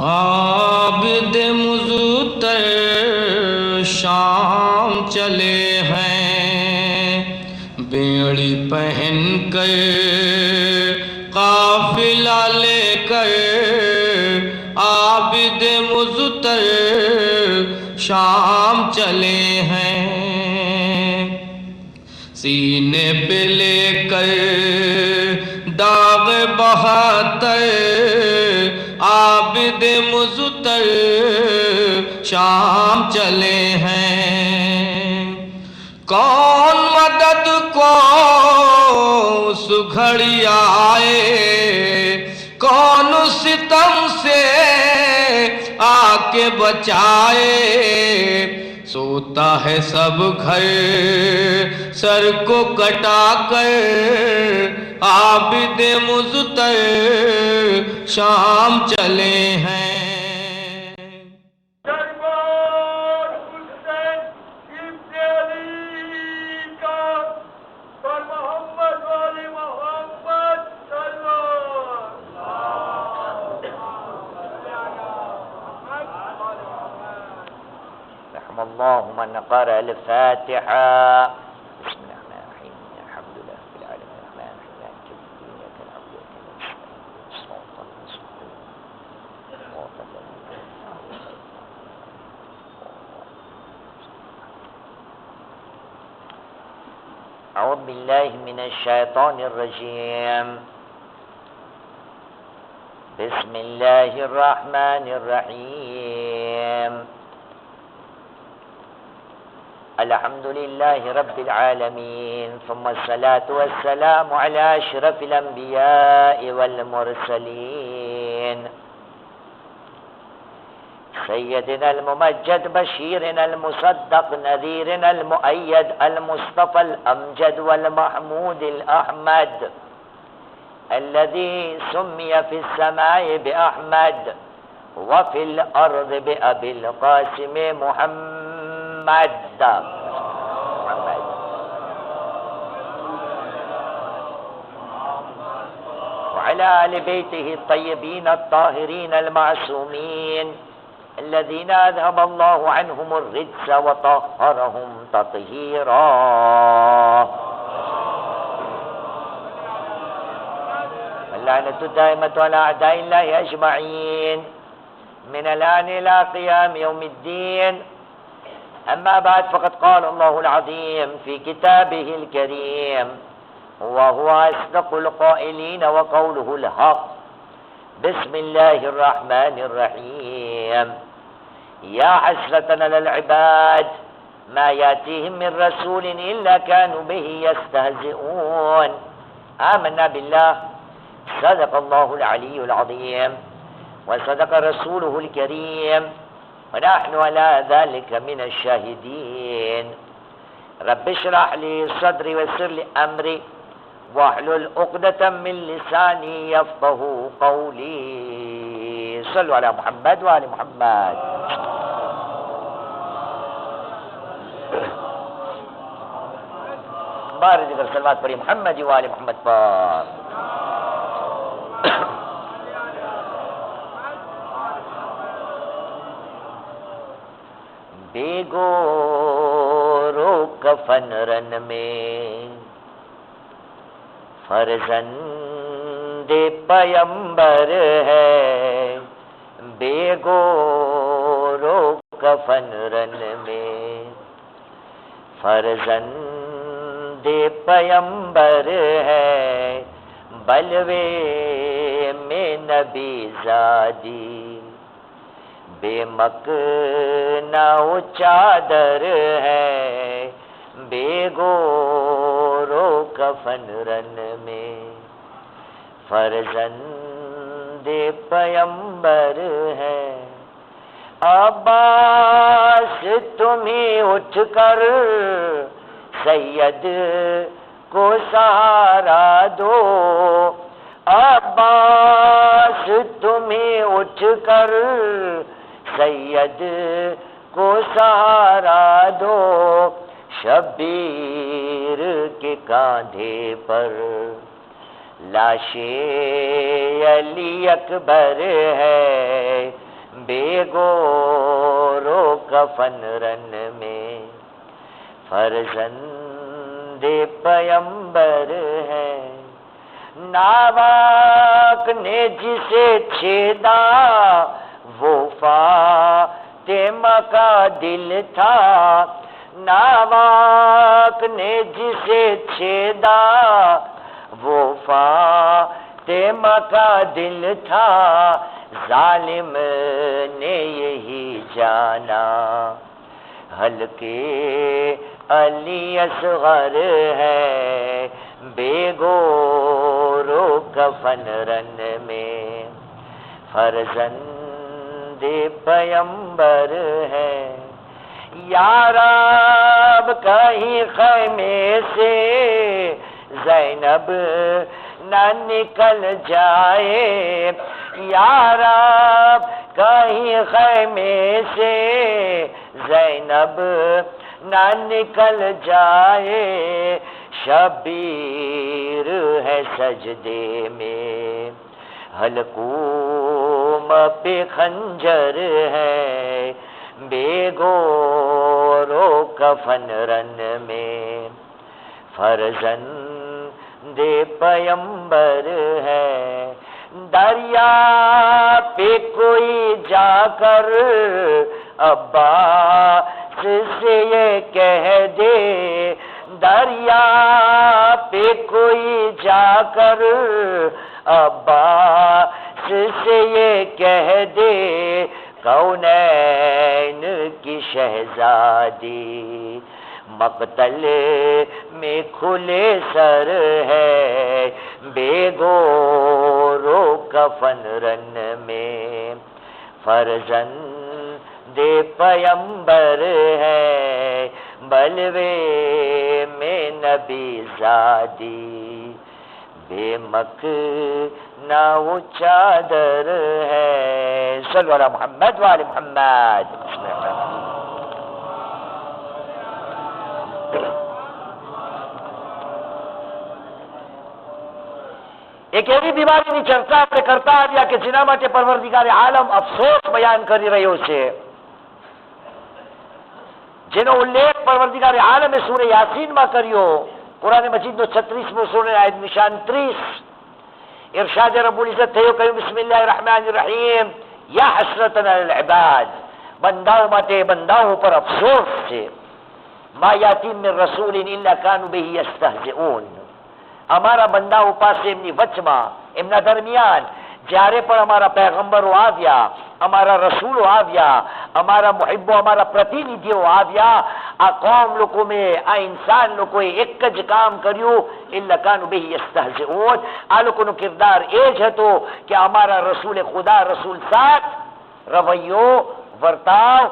आबिद मुज़ुत्तर शाम चले हैं, बेड़ी पहन कर काफिला लेकर। आबिद मुज़ुत्तर शाम चले हैं, सीने पे लेकर दाग बहातर। आबिद मुज़ुत्तर शाम चले हैं, कौन मदद को सुघड़ी आए, कौन सितम से आके बचाए। सोता है सब घर सर को कटा कर। आबिद मुज़ुत्तर शाम चले हैं। اللهم من قرأ الفاتحة. بسم الله الرحمن الرحيم. الحمد لله رب العالمين الرحمن الرحيم مالك يوم الدين إياك نعبد وإياك نستعين صراط المستقيم صراط الذين أنعمت عليهم. أعوذ بالله من الشيطان الرجيم. بسم الله الرحمن الرحيم. الحمد لله رب العالمين، ثم الصلاة والسلام على أشرف الأنبياء والمرسلين، سيدنا الممجد بشيرنا المصدق نذيرنا المؤيد المصطفى الأمجد والمحمود الأحمد الذي سمي في السماء بأحمد وفي الأرض بأبي القاسم محمد وعلى آل بيته الطيبين الطاهرين المعصومين الذين أذهب الله عنهم الرجس وطهرهم تطهيرا. واللعنة الدائمة على أعداء الله أجمعين من الآن إلى قيام يوم الدين. أما بعد، فقد قال الله العظيم في كتابه الكريم وهو أصدق القائلين وقوله الحق. بسم الله الرحمن الرحيم. يا حسرة على العباد ما يأتيهم من رسول إلا كانوا به يستهزئون. آمنا بالله، صدق الله العلي العظيم وصدق رسوله الكريم ونحن على ذلك من الشاهدين. رب اشرح لي صدري ويسر لي أمري واحلل عقدة من لساني يفقه قولي. صلوا على محمد وآل محمد. بارك ذكر सलवात पढ़िए मोहम्मद वाले मोहम्मद पर. बेगोरो कफन रन में फर्जंदे पयंबर है. बेगोरो कफन रन में फर्जंदे पयंबर है. बलवे में नबी ज़ादी बेमकना चादर है. बेगोरो कफन रन में फर्जंदे पयंबर है. अब्बास तुम्हें उठकर सैयद को सहारा दो. अब्बास तुम्हें उठकर सैयद को सहारा दो. शब्बीर के कांधे पर लाशे अली अकबर है. बेगोरो कफन रन में फर्जंदे पयंबर है। नावाक ने जिसे छेदा वो फातिमा का दिल था। नावाक ने जिसे छेदा वो फातिमा का दिल था। जालिम ने यही जाना हल्के अली असगर है। बेगोरो कफन रन में फर्जंदे पयंबर है। यारब कहीं खैमे से ज़ैनब न निकल जाए। यारब कहीं खैमे से ज़ैनब न निकल जाए। शबीर है सजदे में हलकूम पे खंजर है। बेगोरो कफन रन में फर्जंदे पयंबर है। दरिया पे कोई जाकर अब्बास से ये कह दे। दरिया पे कोई जाकर अब्बास से ये कह दे। कौनैन की शहजादी मक्तल में खुले सर है। बेगोरो कफन रन में फर्जंदे पयंबर है। बलवे में नबी ज़ादी बेमक ना वो चादर है। सल्लल्लाहु अलैहि मोहम्मद वाले मोहम्मद। एक एवी बीमारीની ચર્ચા આપણે કરતા આવ્યા કે જેના માટે પરવરદિગારે આલમ અફસોસ બયાન કરી રહ્યો છે, જેનો ઉલ્લેખ પરવરદિગારે આલમે સૂરે યાસીનમાં કર્યો। કુરાન મજીદનો 36મો સૂરા આયત નિશાન 30 ઇરશાદ રબ્બુલ ઇઝ્ઝત થયો કહ્યું બિસ્મિલ્લાહિર રહેમાનિર રહીમ યા હસરતન અલલ ઇબાદ। બંદાઓ માટે બંદાઓ પર અફસોસ છે। મા યાતીમ મિન રસૂલિન ઇલ્લા કાનુ બિહી યસ્તહઝિઉન। અમારા બંદાઓ પાસે એમની વચમાં એમના દરમિયાન જ્યારે પણ અમારા પૈગંબરો આવ્યા, અમારા રસૂલો આવ્યા, અમારા મુહિબ્બો અમારા પ્રતિનિધિઓ આવ્યા, આ કોમ લોકોએ આ ઇન્સાન લોકોએ એક જ કામ કર્યું ઇલ્લા કાનુ બિહી યસ્તહઝિઉન। આ લોકોનો કિરદાર એ જ હતો કે અમારા રસૂલે ખુદા રસૂલ સાથ રવૈયો વર્તાવ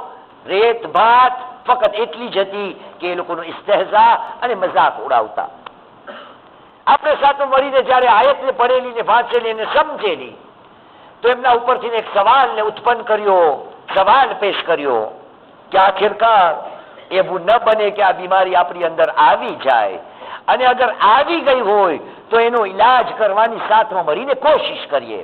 રેત ભાત ફક્ત એટલી જ હતી કે એ લોકોનો ઇસ્તહેઝા અને મજાક ઉડાવતા। આપણે સાથે મળીને જ્યારે આયતને પડેલી ને વાંચેલી ને સમજેલી તો એમના ઉપરથી એક સવાલને ઉત્પન્ન કર્યો, સવાલ પેશ કર્યો કે આખિરકાર એવું ન બને કે આ બીમારી આપણી અંદર આવી જાય અને અગર આવી ગઈ હોય તો એનો ઇલાજ કરવાની સાથમાં મળીને કોશિશ કરીએ।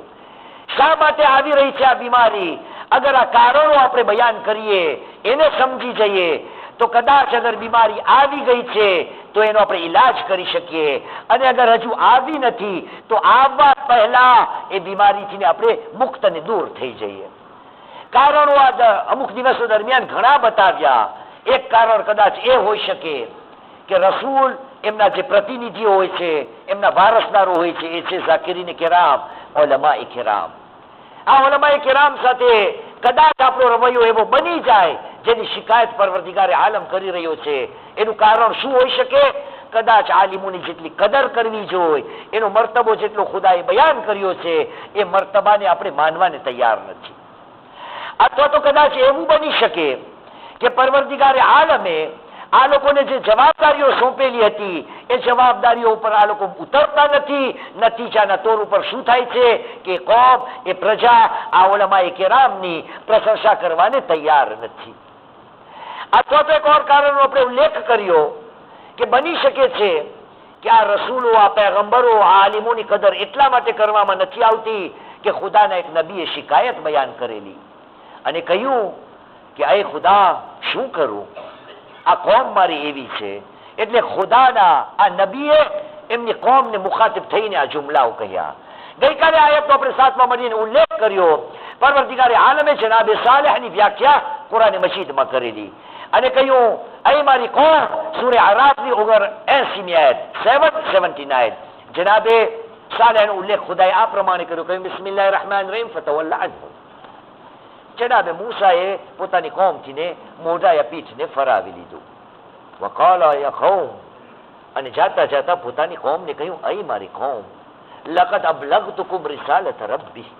શા માટે આવી રહી છે આ બીમારી? અગર આ કારણો આપણે બયાન કરીએ, એને સમજી જઈએ તો કદાચ અગર બીમારી આવી ગઈ છે તો એનો આપણે ઇલાજ કરી શકીએ અને અગર હજુ આવી નથી તો આવવા પહેલા એ બીમારીથી આપણે મુક્ત અને દૂર થઈ જઈએ। કારણો આ અમુક દિવસો દરમિયાન ઘણા બતાવ્યા। એક કારણ કદાચ એ હોઈ શકે કે રસૂલ એમના જે પ્રતિનિધિઓ હોય છે, એમના વારસદારો હોય છે, એ છે ઝાકિરીન કિરામ, ઉલમાએ કિરામ। આ ઉલમાએ કિરામ સાથે કદાચ આપણો રવૈયો એવો બની જાય જેની શિકાયત પરવરદિગારે આલમ કરી રહ્યો છે। એનું કારણ શું હોઈ શકે? કદાચ આલિમોની જેટલી કદર કરવી જોઈએ, એનો મર્તબો જેટલો ખુદાએ બયાન કર્યો છે એ મર્તબાને આપણે માનવાને તૈયાર નથી। અથવા તો કદાચ એવું બની શકે કે પરવરદિગારે આલમે આ લોકોને જે જવાબદારીઓ સોંપેલી હતી એ જવાબદારીઓ ઉપર આ લોકો ઉતરતા નથી। નતીજાના તોર ઉપર શું થાય છે કે કોમ એ પ્રજા આ ઉલમાએ કિરામની પ્રશંસા કરવાને તૈયાર નથી। અથવા તો એક ઓર કારણનો આપણે ઉલ્લેખ કર્યો કે બની શકે છે કે આ રસૂલો, આ પૈગંબરો, આ આલિમોની કદર એટલા માટે કરવામાં નથી આવતી કે ખુદાના એક નબીએ શિકાયત બયાન કરેલી અને કહ્યું કે અય ખુદા, શું કરું? આ કોમ મારી એવી છે. એટલે ખુદાના આ નબીએ એમની કોમને મુખાતિબ થઈને આ જુમલાઓ કહ્યા. ગઈકાલે આયતનો આપણે સાથમાં મળીને ઉલ્લેખ કર્યો. પરવર્તિગારે આલમે જનાબે સાલેહની વ્યાખ્યા કુરાન મજીદમાં કરેલી અને કહ્યું, અય મારી કોમ, સૂરે આરાફની 79મી આયત 779 જનાબે સાલેહનો ઉલ્લેખ ખુદાએ આ પ્રમાણે કર્યો. કહ્યું, બિસ્મિલ્લાહિર રહેમાનિર રહીમ ફતવલ્લા અન્હુમ. જનાબે મૂસાએ પોતાની કોમથીને મોઢાએ પીઠને ફરાવી લીધું. વકાલા યા કૌમ, અને જાતા જાતા પોતાની કોમને કહ્યું, અય મારી કોમ, લકદ અબલગતુકુમ રિસાલત રબ્બી,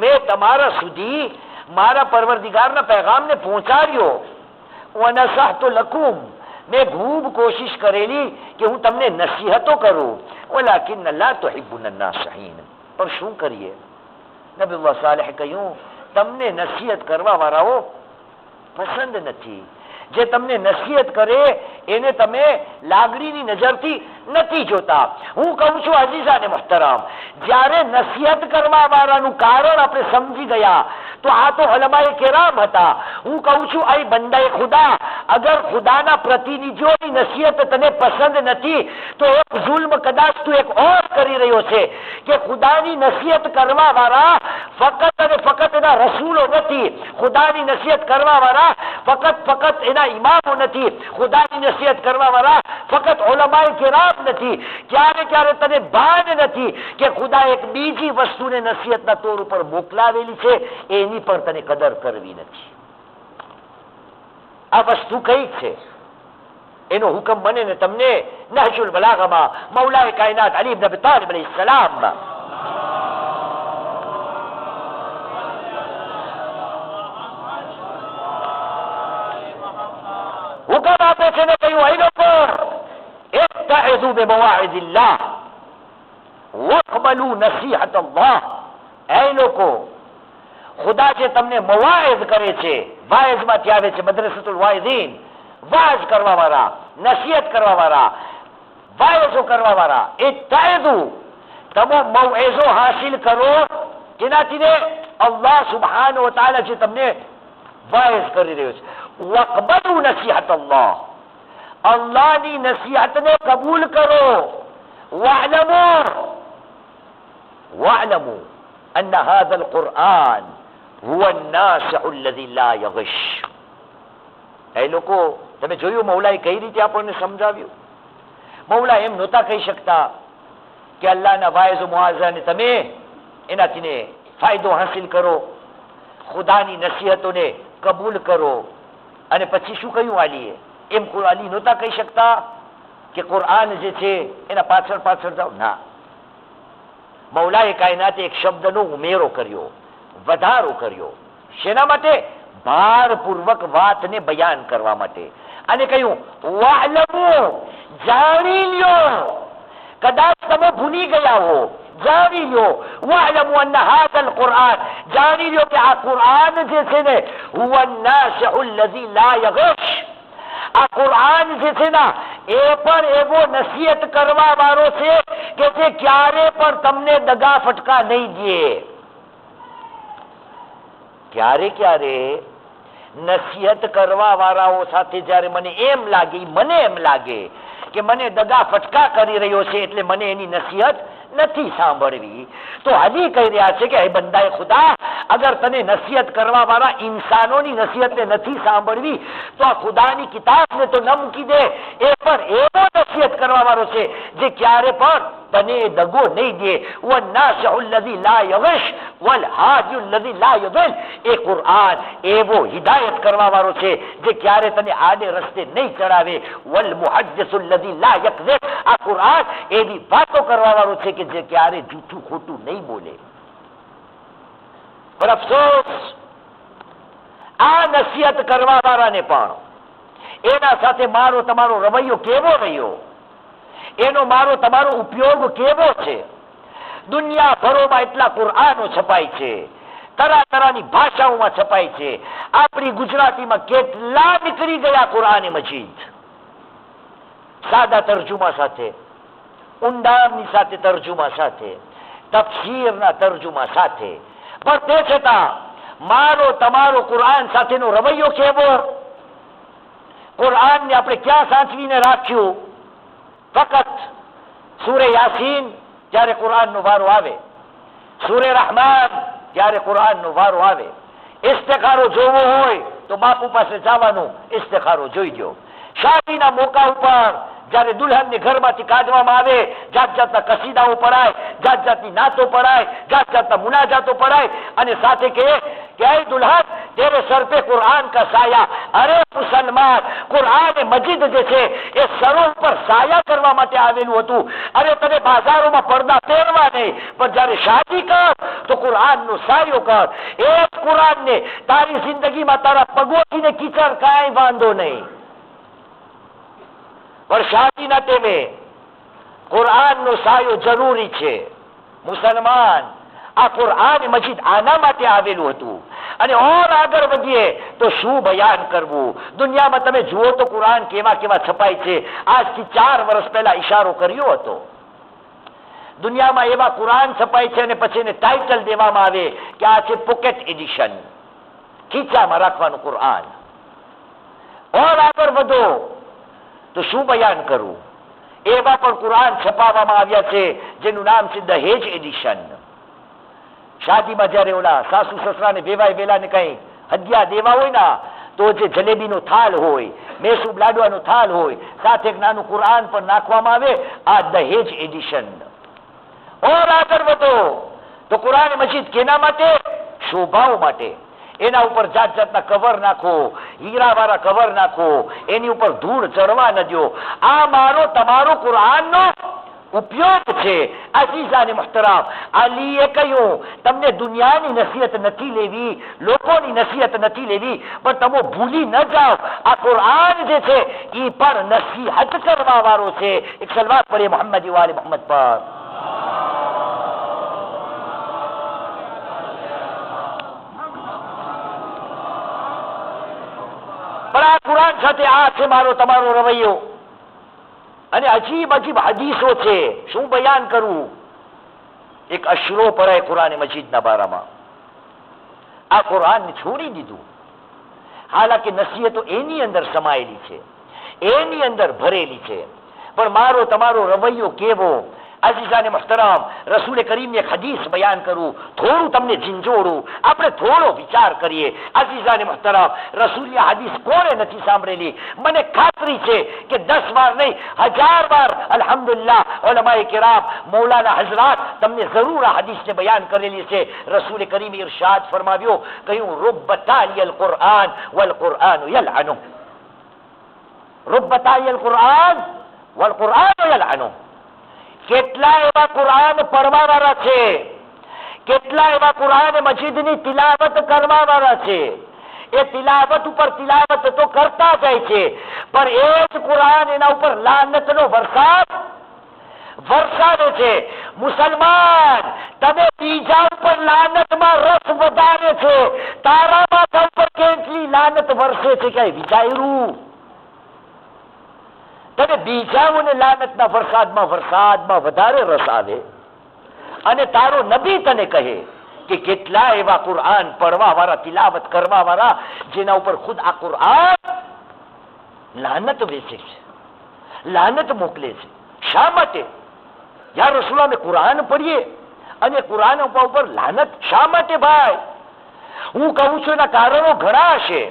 મેં તમારા સુધી મારા પરવરદિગારના પૈગામને પહોંચાડ્યો. વનસહતુ લકુમ, મેં ખૂબ કોશિશ કરેલી કે હું તમને નસીહતો કરું. વલાકિન લા તુહિબ્બુન નાસિહીન, પણ શું કરીએ? નબીઉલ્લાહ સાલેહ કહ્યું, તમને નસીહત કરવા વાળાઓ પસંદ નથી. જે તમને નસીહત કરે એને તમે લાગણીની નજરથી નથી જોતા. હું કહું છું અઝીઝા ને મુહતરમ, જ્યારે નસીહત કરવા વાળાનું કારણ આપણે સમજી ગયા તો આ તો ઉલમાએ કેરામ હતા. હું કહું છું અય બંદાએ ખુદા, અગર ખુદાના પ્રતિનિધિઓની નસીહત તને પસંદ નથી તો એક જુલ્મ કદાચ તું એક ઓર કરી રહ્યો છે કે ખુદાની નસીહત કરવા વાળા ફકત અને ફકત એના રસૂલો નથી. ખુદાની નસીહત કરવા વાળા ફકત એના ઇમામો નથી. ખુદાની નસીહત કરવા વાળા ફકત ઉલમાએ કેરામ નથી. ક્યારે ક્યારે તને ભાન નથી કે ખુદા એક બીજી વસ્તુને નસીહતના તોર ઉપર મોકલાવેલી છે, એની પણ તને કદર કરવી નથી. આ વસ્તુ કઈ છે એનો હુકમ મને ને તમને નહજુલ બલાગામાં મૌલાએ કાયનાત અલી ઇબ્ન અબી તાલિબ અલૈહિ સલામ હુકમ આપે છે ને કહ્યું, એ લોકો ઇત્તઇઝુ બિમવાઇદિલ્લાહ વaqબલુ નસીહત અલ્લાહ. એ લોકો, ખુદા જે તમને મવાઇઝ કરે છે, વાઇઝમાંથી આવે છે મદ્રસતુલ વાઇઝીન, વાઝ કરવા વાળા, નસીહત કરવા વાળા, વાઇઝો કરવા વાળા. ઇત્તઇઝુ, તમે મવઇઝો હાસિલ કરો જેનાથી ને અલ્લાહ સુબ્હાનહુ વ તઆલા જે તમને વાઇઝ કરી રહ્યો છે. વaqબલુ નસીહત અલ્લાહ, અલ્લાહની નસીહતને કબૂલ કરો. વાዕલમુ અન્ન હાઝલ કુરઆન હુવા અન-નાસિહુ અલ્લઝી લા યગશ. એ લોકો, તમે જોયું મૌલાએ કઈ રીતે આપણને સમજાવ્યું? મૌલા એમ નહોતા કહી શકતા કે અલ્લાહના વાયઝ મુઆઝાને તમે એનાથી ફાયદો હાસિલ કરો, ખુદાની નસીહતોને કબૂલ કરો. અને પછી શું કહ્યું આલીએ? એમ અલી નહોતા કહી શકતા કે કુરઆન જે છે એના પાછળ પાછળ જાઓ. ના, મૌલાએ કાયનાતે એક શબ્દનો ઉમેરો કર્યો, વધારો કર્યો. શેના માટે? ભારપૂર્વક વાતને બયાન કરવા માટે. અને કહ્યું, વાલમુ, જાણી લ્યો. કદાચ તમે ભૂલી ગયા હો, જાણી લ્યો. વાલમુ અન્ન હાઝલ કુરઆન, જાણી લ્યો કે આ કુરઆન જે છે ને હુવા અન-નાસિહુ અલ્લઝી લા યગશ, આ કુરઆન જે છે ને એ પણ એવો નસીહત કરવા વાળો છે કે જે ક્યારે પણ તમને દગા ફટકા નહીં દે. ક્યારે ક્યારે નસીહત કરવા વાળાઓ સાથે જયારે મને એમ લાગે કે મને દગા ફટકા કરી રહ્યો છે એટલે મને એની નસીહત નથી સાંભળવી, તો હજી કહી રહ્યા છે કે હે બંદાએ ખુદા, અગર તને નસીહત કરવા વાળા ઇન્સાનોની નસીહતને નથી સાંભળવી તો આ ખુદાની કિતાબને તો ન મૂકી દે. એ પણ એવો નસીહત કરવા વાળો છે જે ક્યારે પણ તને દગો નહીં દે. વન્નાસિહુ અલ્લઝી લા યગશ વલહાદિયુ અલ્લઝી લા યુદિલ. એ કુરઆન એવો હિદાયત કરવા વાળો છે જે ક્યારે તને આડે રસ્તે નહીં ચડાવે. વલમુહદ્દિસુ અલ્લઝી લા યકઝિબ. આ કુરઆન એવી વાતો કરવા વાળો છે કે જે ક્યારે જૂઠું ખોટું નહીં બોલે. પર અફસોસ, આ નસીહત કરવા વાળાને પણ એના સાથે મારો તમારો રવૈયો કેવો રહ્યો, એનો મારો તમારો ઉપયોગ કેવો છે? દુનિયાભરોમાં એટલા કુરઆનો છપાય છે, તરાતરાની ભાષાઓમાં છપાય છે. આપણી ગુજરાતીમાં કેટલા નીકળી ગયા કુરઆન મજીદ, સાદા તર્જુમા સાથે, ઊંડાણની સાથે તર્જુમા સાથે, તફસીરના તર્જુમા સાથે. પણ તે છતાં મારો તમારો કુરાન સાથેનો રવૈયો કેવો? કુરાનને આપણે ક્યાં સાચવીને રાખ્યું? ફક્ત સૂરે યાસીન જ્યારે કુરાનનો વારો આવે, સૂરે રહમાન જ્યારે કુરાનનો વારો આવે, ઇસ્તિખારો જોવો હોય તો બાપુ પાસે જવાનું, ઇસ્તિખારો જોઈ દો. શાદીના મોકા ઉપર જ્યારે દુલ્હનને ઘરમાંથી કાઢવામાં આવે, જાત જાતના કસીદાઓ પડાય, જાત જાતની નાતો પડાય, જાત જાતના મુનાજાતો પડાય, અને સાથે કે ऐ दुल्हन तेरे सर पे कुरान का साया. अरे मुसलमान, कुरान मजीद जे છે એ સરો ઉપર સાયા કરવા માટે આવેલું હતું. અરે તને બાજારોમાં પડદા પહેરવા નહીં, પણ જ્યારે શાદી કર તો કુરાનનો સાયો કર. એ કુરાનને તારી જિંદગીમાં તારા પગોથીને કીચડ કાંઈ વાંધો નહીં. પણ શાદીના ટેમે કુરાનનો સાયો જરૂરી છે. મુસલમાન, આ કુરાન મજીદ આના માટે આવેલું હતું. અને ઓર આગળ વધીએ તો શું બયાન કરવું? દુનિયામાં તમે જુઓ તો કુરાન કેવા કેવા છપાય છે. આજથી 4 વર્ષ પહેલા ઈશારો કર્યો હતો. દુનિયામાં એવા કુરાન છપાય છે અને પછી એને ટાઇટલ દેવામાં આવે કે આ છે પોકેટ એડિશન, ખીચામાં રાખવાનું કુરાન. ઓર આગળ વધો તો શું બયાન કરવું? એવા પણ કુરાન છપાવવામાં આવ્યા છે જેનું નામ છે દહેજ એડિશન. શાદીમાં જયારે ઓલા સાસુ સસરાને વેવાય વેલાને કઈ હદિયા દેવા હોય ને, તો જે જલેબીનો થાળ હોય, મેસૂબ લાડવાનો થાળ હોય, સાથે એક નાનું કુરાન પણ નાખવામાં આવે. આ દહેજ એડિશન. ઓર આગળ વધો તો કુરાન મજીદ કેના માટે? શોભાઓ માટે. એના ઉપર જાત જાતના કવર નાખો, હીરાવાળા કવર નાખો, એની ઉપર ધૂળ ચડવા ન દો. આ મારો તમારો કુરાનનો ઉપયોગ છે. અઝીઝાને મુહતરમ, અલીએ કહ્યું તમને દુનિયાની નસીહત નથી લેવી, લોકોની નસીહત નથી લેવી, પણ તમે ભૂલી ન જાઓ આ કુરાન જે છે એ પણ નસીહત કરવા વાળો છે. એક સલવાત પડે મોહમ્મદ વાલે મોહમ્મદ પર. પણ આ કુરાન સાથે આ છે મારો તમારો રવૈયો. અને અજીબ અજીબ હદીસો છે. શું બયાન કરવું? એક અશરો પડાય કુરાન મજીદના બારામાં. આ કુરાનને છોડી દીધું. હાલાકી નસીહતો એની અંદર સમાયેલી છે, એની અંદર ભરેલી છે. પણ મારો તમારો રવૈયો કેવો? અઝીઝાને મુહતરમ, રસૂલે કરીમની એક હદીસ બયાન કરું, થોડું તમને ઝીંઝોડું, આપણે થોડો વિચાર કરીએ. અઝીઝાને મુહતરમ, રસૂલની હદીસ કોણે નથી સાંભળેલી? મને ખાતરી છે કે 10 વાર નહીં, 1000 વાર અલ્હમ્દુલિલ્લાહ ઉલમાએ કિરામ, મૌલાના હઝરાત તમને જરૂર આ હદીસને બયાન કરેલી છે. રસૂલે કરીમે ઇરશાદ ફરમાવ્યો, કહ્યું રુબ્બ તાલિયલ કુરઆન વલ કુરઆન યલઅનુ. રુબ્બ તાલિયલ કુરઆન વલ કુરઆન યલઅનુ. કેટલા એવા કુરાન પડવા વાળા છે, કેટલા એવા કુરાન મજીદની તિલાવત કરવા વાળા છે. એ તિલાવત ઉપર તિલાવત તો કરતા જાય છે, પણ એ જ કુરાન એના ઉપર લાનતનો વરસાદ વરસાદે છે. મુસલમાન, તમે બીજા ઉપર લાનતમાં રસ વધારે છે, તારા માથા ઉપર કેટલી લાનત વરસે છે કઈ વિચાર્યું? તને બીજાઓને લાનતના વરસાદમાં વધારે રસ આવે, અને તારો નબી તને કહે કે કેટલા એવા કુરાન પડવા વાળા, તિલાવત કરવા વાળા, જેના ઉપર ખુદ આ કુરાન લાનત વેચે છે, લાનત મોકલે છે. શા માટે? યા રસૂલ, અમે કુરાન પઢીએ અને કુરાન ઉપર લાનત શા માટે ભાઈ? હું કહું છું એના કારણો ઘણા હશે,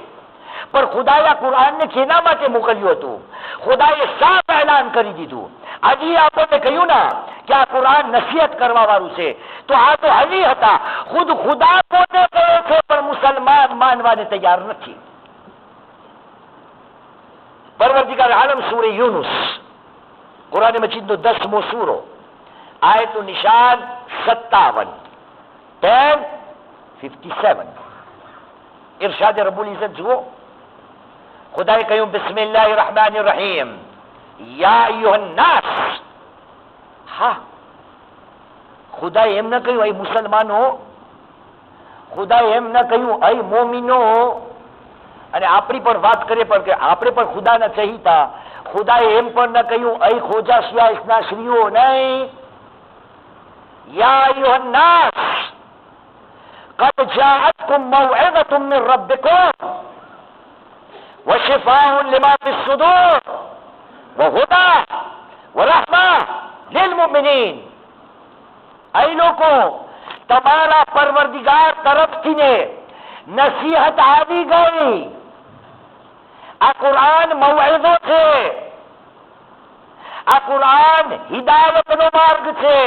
પણ ખુદાએ કુરાનને કેના માટે મોકલ્યું હતું? ખુદાએ સાફ એલાન કરી દીધું. આજે આપણને કહ્યું ના કે આ કુરાન નસીહત કરવા વાળું છે, તો આ તો હલી હતા. ખુદ ખુદા પોતે કહે છે, પણ મુસલમાન માનવાને તૈયાર નથી. પરવરદિગાર આલમ સૂરે યુનુસ, કુરાન મજીદનો 10મો સૂરો, આયતું નિશાન 57, 10:57. ઇરશાદ રબ્બુલ ઇઝ્ઝત જુઓ. ખુદાએ કહ્યું બિસ્મિલ્લાહિર રહમાનિર રહીમ, યા અય્યુહન નાસ. હા, ખુદાએ એમ ન કહ્યું અય મુસલમાનો, ખુદાએ એમ ન કહ્યું અય મોમિનો. અને આપણી પણ વાત કરીએ પણ કે આપણે પણ ખુદાના ચહીતા, ખુદાએ એમ પણ ન કહ્યું અય ખોજા સિયાસના શ્રીઓ, નહીં. યા અય્યુહન નાસ, قد جاءتكم موعظة من ربكم وشفاء لما في الصدور وهدى ورحمة للمؤمنين. ऐ लोगों, તમારા પરવરદિગાર તરફથી ને નસીહત આવી ગઈ. આ કુરાન મૌઇઝો છે, આ કુરાન હિદાયતનો માર્ગ છે,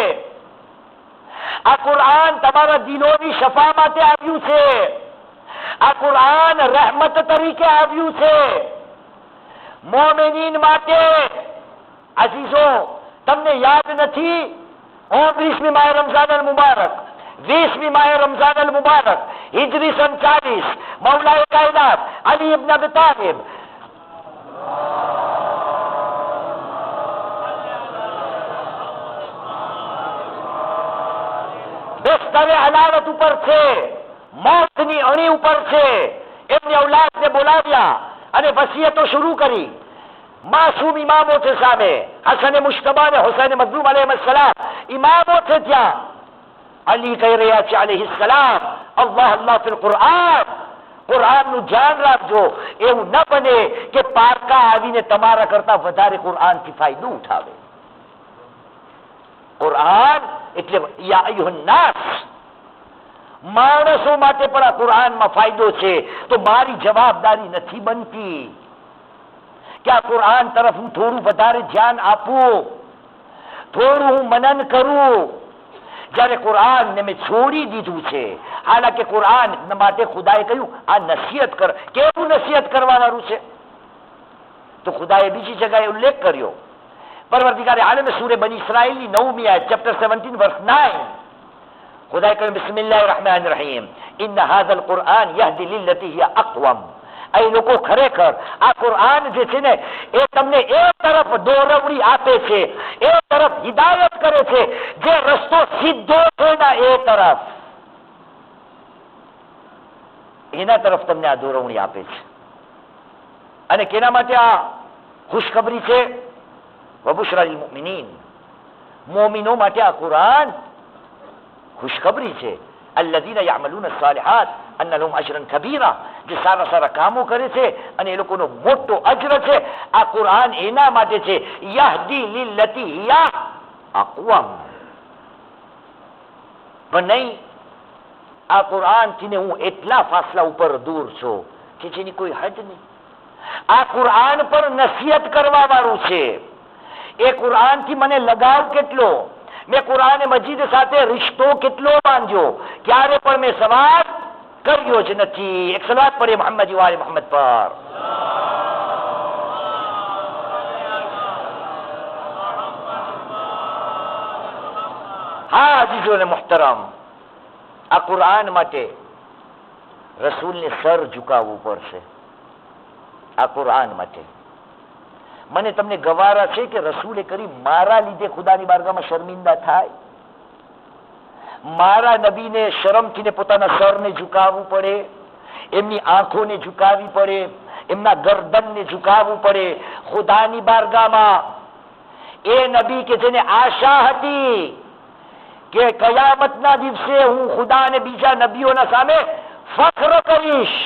આ કુરાન તમારા દિલોની શફા માટે આવ્યું છે, આ કુરાન રહેમત તરીકે આવ્યું છે મોમિનીન માટે. અઝીઝો, તમને યાદ નથી 19મી માહ રમઝાન અલ મુબારક, 20મી માહ રમઝાન અલ મુબારક, હિજરી સન 40, મૌલાએ કાયનાત અલી ઇબ્ન અબી તાલિબ બિસ્તરે હલાવત ઉપર છે, મોતની અણી ઉપર છે. એમની ઔલાદને બોલાવ્યા અને વસિયતો શરૂ કરી. માસૂમ ઇમામો છે સામે, હસન મુશ્તબા અને હુસૈન મઝલૂમ અલૈહિસ્સલામ ઇમામો છે ત્યાં. અલી કહી રહ્યા છે અલૈહિ સલામ, અલ્લાહ અલ્લાહ ફિલ કુરઆન, કુરઆનનું ધ્યાન રાખજો. એવું ન બને કે પારકા આવીને તમારા કરતા વધારે કુરઆનથી ફાયદો ઉઠાવે. કુરઆન એટલે યા અય્યુહન નાસ, માણસો માટે પણ આ કુરઆનમાં ફાયદો છે. તો મારી જવાબદારી નથી બનતી કે આ કુરઆન તરફ હું થોડું વધારે ધ્યાન આપું, થોડું હું મનન કરું, જ્યારે કુરઆનને મેં છોડી દીધું છે. હાલાકે કુરઆન માટે ખુદાએ કહ્યું આ નસીહત કર. કેવું નસીહત કરવા વાળું છે? તો ખુદાએ બીજી જગ્યાએ ઉલ્લેખ કર્યો. પરવરદિગારે આલમ સૂરે બની ઇસ્રાઈલની 9મી આયત, ચેપ્ટર 17 વર્સ 9, ખુદાએ કહ્યું બિસ્મિલ્લાહિર રહેમાનિર રહીમ, ઇન્ન હાઝલ કુરઆન યહદી લિલ્લતી હિય અક્વમ. એ લોકો ખરેખર આ કુરઆન જે છે ને એ તમને એ તરફ દોરવણી આપે છે, એ તરફ હિદાયત કરે છે જે રસ્તો સીધો છે ને એ તરફ, એના તરફ તમને આ દોરવણી આપે છે. અને કેના માટે આ ખુશખબરી છે? વબુશરા લિલ મુમિનીન, મોમિનો માટે આ કુરઆન ખુશખબરી છે. الذين يعملون الصالحات ان لهم اجرا كبيرا, જે સારા સારા કામો કરે છે અને એ લોકોનો મોટો અજર છે. આ કુરઆન એના માટે છે યહદી લિલ્લતી હિયા અક્વમ. પણ નહીં, આ કુરઆનથી ને હું એટલા ફાસલા ઉપર દૂર છું કે જેની કોઈ હદ નહીં. આ કુરઆન પર નસીહત કરવા વાળું છે. એ કુરઆનથી મને લગાવ કેટલો, મેં કુરાન મજીદ સાથે રિશ્તો કેટલો બાંધ્યો, ક્યારે પણ મેં સવાલ કર્યો જ નથી. એક સલાત પડે મોહમ્મદ વાલે મોહમ્મદ પર. હા અજીઝો ને મુહતરમ, આ કુરાન માટે રસૂલને સર ઝુકાવવું પડશે. આ કુરાન માટે મને તમને ગવારા છે કે રસૂલે કરી મારા લીધે ખુદાની બારગાહમાં શર્મિંદા થાય? મારા નબીને શરમથી પોતાના સરને ઝુકાવવું પડે, એમની આંખોને ઝુકાવવી પડે, એમના ગરદનને ઝુકાવવું પડે ખુદાની બારગાહમાં? એ નબી કે જેને આશા હતી કે કયામતના દિવસે હું ખુદા અને બીજા નબીઓના સામે ફખ્ર કરીશ.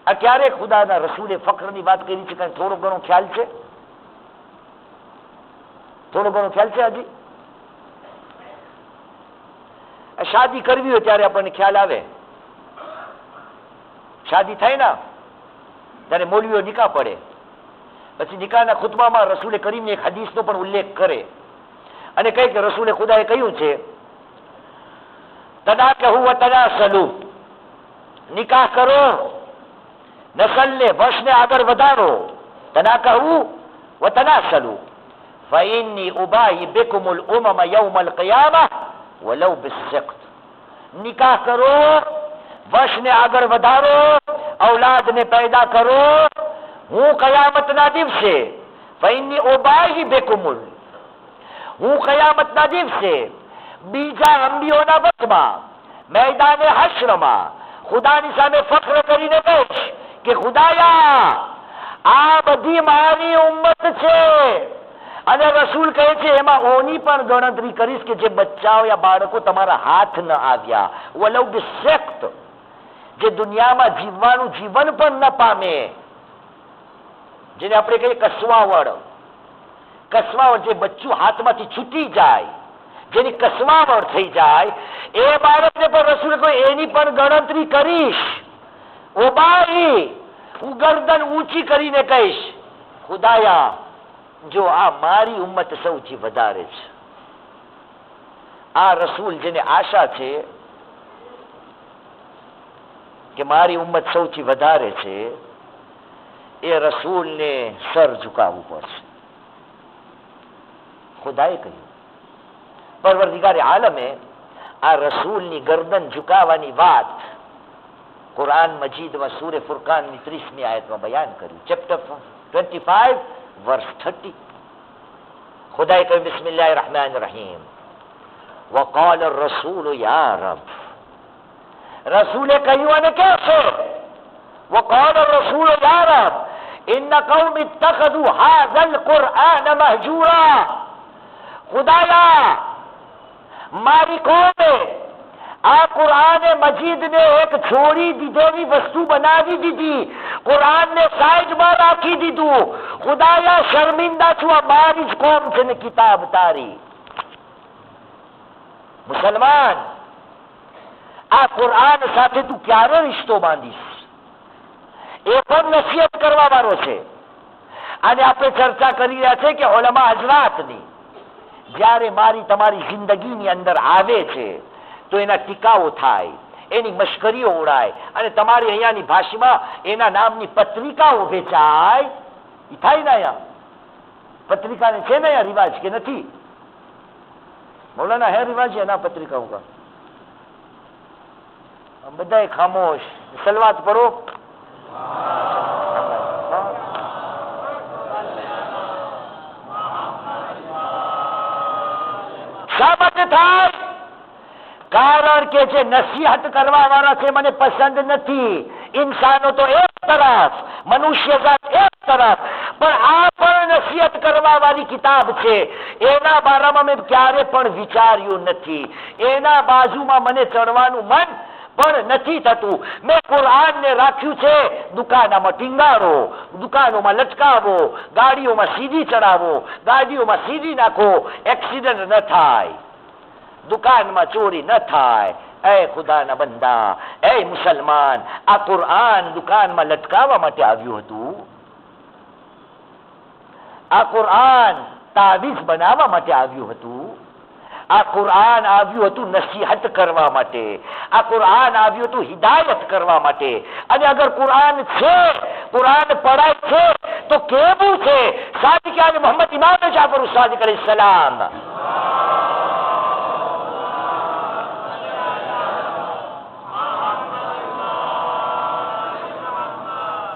આ ક્યારે ખુદાના રસૂલે ફખ્રની વાત કરી છે? કઈ થોડો ઘણો ખ્યાલ છે? થોડો ઘણો ખ્યાલ છે? હજી શાદી કરવી હોય ત્યારે આપણને ખ્યાલ આવે. શાદી થાય ને ત્યારે મૌલવીઓ નિકાહ પડે, પછી નિકાહના ખુતબામાં રસૂલે કરીમને એક હદીસનો પણ ઉલ્લેખ કરે અને કહે કે રસૂલે ખુદાએ કહ્યું છે તનાકહુ વ તનાસલુ, નિકાહ કરો, નસલને વંશને આગળ વધારો. તનાકહુ વ તનાસલુ ફઇન્ની ઉબાહી બિકુમુલ ઉમમ યૌમલ કિયામહ વલૌ બિસ્સિક્ત. નિકાહ કરો, વંશને આગળ વધારો, ઔલાદને પેદા કરો. હું કયામતના દિવસે ફઇન્ની ઉબાહી બિકુમુલ, હું કયામતના દિવસે બીજા અંબીઓના વચમાં મેદાને હશ્રમાં ખુદાની સામે ફખ્ર કરીને કહીશ કે ખુદાયા આ બધી મારી ઉમ્મત છે, અને રસૂલ કહે છે એમાં ઓની પણ ગણતરી કરીશ કે જે બચ્ચાઓ યા બાળકો તમારા હાથ ન આવ્યા, વલૌ બિસખ્ત, જે દુનિયામાં જીવવાનું જીવન પણ ન પામે, જેને આપણે કહીએ કસવાવડ, જે બચ્ચું હાથમાંથી છૂટી જાય, જેની કસવાવડ થઈ જાય, એ બાળકને પણ રસૂલ કહે એની પણ ગણતરી કરીશ. ઓબાઈ, હું ગરદન ઊંચી કરીને કહીશ, ખુદાયા જો આ મારી ઉમ્મત સૌથી વધારે છે. આ રસૂલ જેને આશા છે કે મારી ઉમ્મત સૌથી વધારે છે, એ રસૂલને સર ઝુકાવવું પડશે. ખુદાએ કહ્યું, પરવરદિગારે આલમે આ રસૂલની ગરદન ઝુકાવવાની વાત કુરાન મજીદમાં સૂરે ફુરકાનની 30મી આયતમાં બયાન કર્યું. Chapter 25 verse 30. ખુદાએ કહ્યું, બિસ્મિલ્લાહિર રહેમાનિર રહીમ, વકાલ રસૂલ યા રબ. રસૂલે કહ્યું અને કે છે, વકાલ રસૂલ યા રબ ઇન્ન કૌમી ઇત્તખذوا هذا القرآن مهجورا. ખુદાયા, મારી કોમે આ કુરાન મજીદ ને એક છોડી દીધેલી વસ્તુ બનાવી દીધી, કુરાનને સાઈડમાં રાખી દીધું. ખુદાયા, શર્મિંદા છું, આ મારી જ કોમ છે ને કિતાબ તારી. મુસલમાન, આ કુરાન સાથે તું ક્યારે રિશ્તો બાંધીશ? એ પણ નસીહત કરવા વાળો છે. અને આપણે ચર્ચા કરી રહ્યા છે કે ઉલમા હજરાતની જ્યારે મારી તમારી જિંદગીની અંદર આવે છે તો એના ટીકાઓ થાય, એની મશ્કરીઓ ઉડાય, અને તમારી અહીંયાની ભાષામાં એના નામની પત્રિકાઓ વેચાય. એ થાય ને અહીંયા પત્રિકાને છે ને અહીંયા રિવાજ કે નથી? મૌલાના હે રિવાજ है ना पत्रिकाओं का? બધાએ ખામોશ, સલવાત પઢો. શા માટે થાય? કારણ કે જે નસીહત કરવા વાળા છે મને પસંદ નથી. ઇન્સાનો તો એક તરફ, મનુષ્ય જાત એક તરફ, પણ આ પણ નસીહત કરવા વાળી કિતાબ છે. એના બારામાં મેં ક્યારે પણ વિચાર્યું નથી. એના બાજુમાં મને ચડવાનું મન પણ નથી થતું. મેં કુરાનને રાખ્યું છે દુકાનમાં ટીંગારો, દુકાનોમાં લટકાવો, ગાડીઓમાં સીધી ચડાવો, ગાડીઓમાં સીધી નાખો, એક્સિડન્ટ ન થાય, દુકાનમાં ચોરી ન થાય. એ ખુદાના બંદા, એ મુસલમાન, આ કુરાન દુકાનમાં લટકાવવા માટે આવ્યું હતું? આ કુરાન તાવીઝ બનાવવા માટે આવ્યું હતું? આ કુરાન આવ્યું હતું નસીહત કરવા માટે. આ કુરાન આવ્યું હતું હિદાયત કરવા માટે. અને અગર કુરાન છે, કુરાન પઢાય છે તો કેવું છે? સાદિક મોહમ્મદ ઇમામ જાફર સાદિક અલૈહિસ સલામ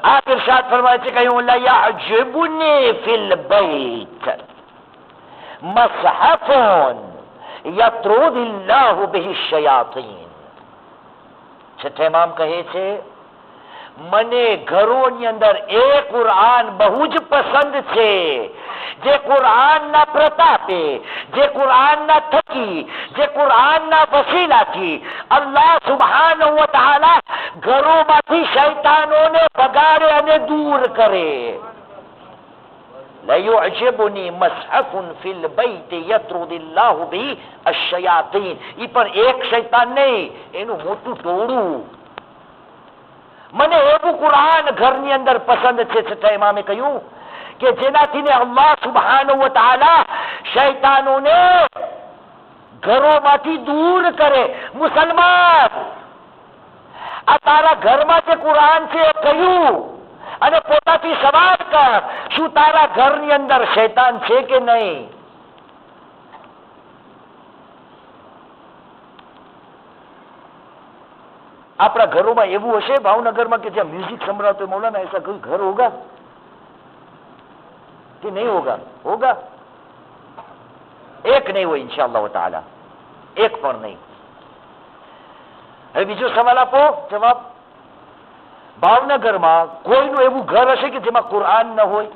आप इरशाद फरमाए थे कहीं ला यअजबुनी फिल बैत मसहफुन यत्रुदिल्लाहु बिहि शयातीन. છઠ્ઠા ઇમામ કહે છે, મને ઘરોની અંદર એ કુરાન બહુ જ પસંદ છે જે કુરાનના પ્રતાપે, જે કુરાનના થકી, જે કુરાનના વસીલાથી અલ્લાહ સુબ્હાનહુ વ તઆલા ઘરોમાંથી શૈતાનોને ભગાડે અને દૂર કરે. લયુઅજિબુની મસહફુન ફિલ બૈત યત્રુદિલ્લાહુ બિહિ અશયાતીન. ઈ પણ એક શૈતાન નહીં, એનું મોટું ટોળું. મને એવું કુરાન ઘરની અંદર પસંદ છે, છઠ્ઠા ઇમામે કહ્યું, કે જેનાથી અલ્લાહ સુબ્હાનહુ વ તઆલા શૈતાનોને ઘરોમાંથી દૂર કરે. મુસલમાન, આ તારા ઘરમાં જે કુરાન છે એ કહ્યું અને પોતાથી સવાલ કર, શું તારા ઘરની અંદર શૈતાન છે કે નહીં? આપણા ઘરોમાં એવું હશે ભાવનગરમાં કે જ્યાં મ્યુઝિક સંભળાતો હોય, મૌલાના ऐसा कोई घर होगा कि नहीं होगा? होगा? એક નહીં હોય ઇન્શાઅલ્લાહ તાઆલા, એક પણ નહીં. હવે બીજો સવાલ આપો, જવાબ. ભાવનગરમાં કોઈનું એવું ઘર હશે કે જેમાં કુરાન ન હોય?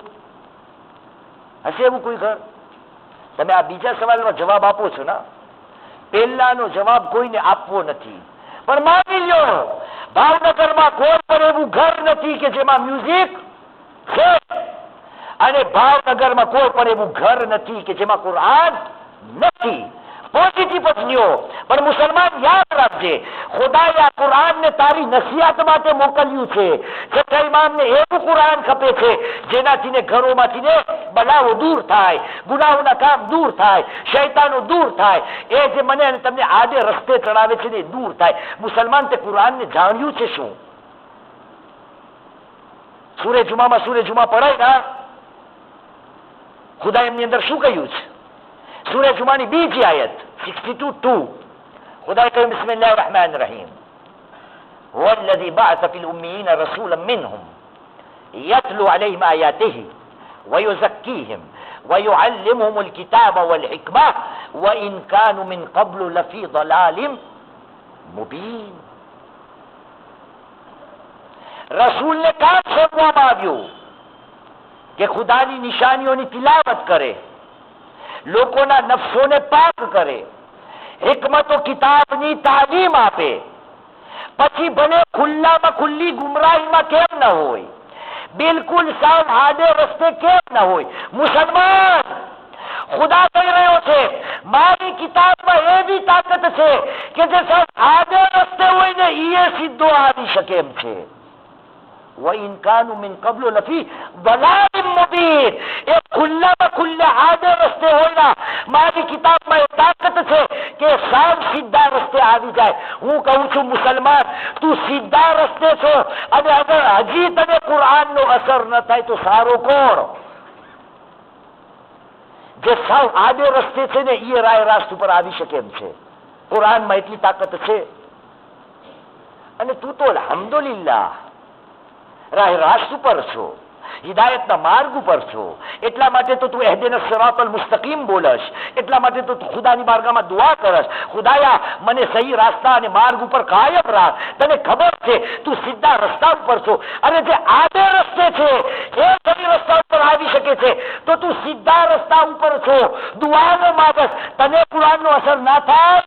હશે એવું કોઈ ઘર? તમે આ બીજા સવાલનો જવાબ આપો છો ને, પહેલાનો જવાબ કોઈને આપવો નથી. પણ માની લ્યો ભાવનગરમાં કોઈ પણ એવું ઘર નથી કે જેમાં મ્યુઝિક છે, અને ભાવનગરમાં કોઈ પણ એવું ઘર નથી કે જેમાં કુરાન નથી. પોઝિટિવ જ લ્યો. પણ મુસલમાન યાદ રાખજે, ખુદાએ આ કુરાનને તારી નસીહત માટે મોકલ્યું છે. છઠ્ઠા ઇમામને એવું કુરાન ખપે છે જેનાથી ને ઘરોમાંથી ને બલાઓ દૂર થાય, ગુનાહોના કામ દૂર થાય, શૈતાનો દૂર થાય, એ જે મને અને તમને આડે રસ્તે ચડાવે છે ને દૂર થાય. મુસલમાન તે કુરાનને જાણ્યું છે શું? સૂરે જુમામાં સૂરે જુમા પડાય ના, ખુદા એમની અંદર શું કહ્યું છે? સૂરે જુમાની બીજી આયત 62:2 ખુદાએ કહ્યું બિસ્મિલ્લાહિર રહેમાનિર Rahim હુવા અલ્લઝી બઅસ fill ઉમ્મીયીન Rasulan મિનહુમ યતલુ અલૈહિમ આયાતિહી વયુઝક્કીહિમ વયુઅલ્લિમુહુમુલ કિતાબ વલ હિકમહ વઇન કાનૂ min qablu લફી ضલાલિમ Mubeen. રસૂલને કામ સોંપવામાં આવ્યું કે ખુદાની નિશાનીઓની તિલાવત કરે, લોકોના નફસોને પાક કરે, હિકમતો કિતાબની તાલીમ આપે. પછી ભલે ખુલ્લામાં ખુલ્લી ગુમરાહીમાં કેમ ન હોય, બિલકુલ સાવ આડે રસ્તે કેમ ન હોય, મુસલમાન ખુદા કહી રહ્યો છે મારી કિતાબમાં એવી તાકાત છે કે જે સાવ આડે રસ્તે હોય ને એ સીધો આવી શકે એમ છે. وَإِنْ كَانُوا مِنْ قَبْلُ لَفِي ضَلَالٍ مُبِينٍ. એ ખુલ્લામાં ખુલ્લા આડે રસ્તે હોય ના, મારી કિતાબમાં એ તાકાત છે કે સાવ સીધા રસ્તે આવી જાય. હું કહું છું મુસલમાન, તું સીધા રસ્તે છો, અને અગર હજી તને કુરાનનો અસર ન થાય તો સારો કોણ? જે સાવ આડે રસ્તે છે ને એ રાય રાસ્ત ઉપર આવી શકે એમ છે. કુરાનમાં એટલી તાકાત છે. અને તું તો અલ્હમ્દુલિલ્લાહ રાહ રાસ્ત ઉપર છો, હિદાયતના માર્ગ ઉપર છો. એટલા માટે તો તું એહદિના સિરાતલ મુસ્તકીમ બોલશ, એટલા માટે તો તું ખુદાની બારગાહમાં દુઆ કરશ, ખુદાયા મને સહી રાસ્તા અને માર્ગ ઉપર કાયમ રાખ. તને ખબર છે તું સીધા રસ્તા ઉપર છો, અને જે આડે રસ્તે છે એ સહી રસ્તા ઉપર આવી શકે છે. તો તું સીધા રસ્તા ઉપર છો, દુઆનો માગસ. તને કુરાનનો અસર ના થાય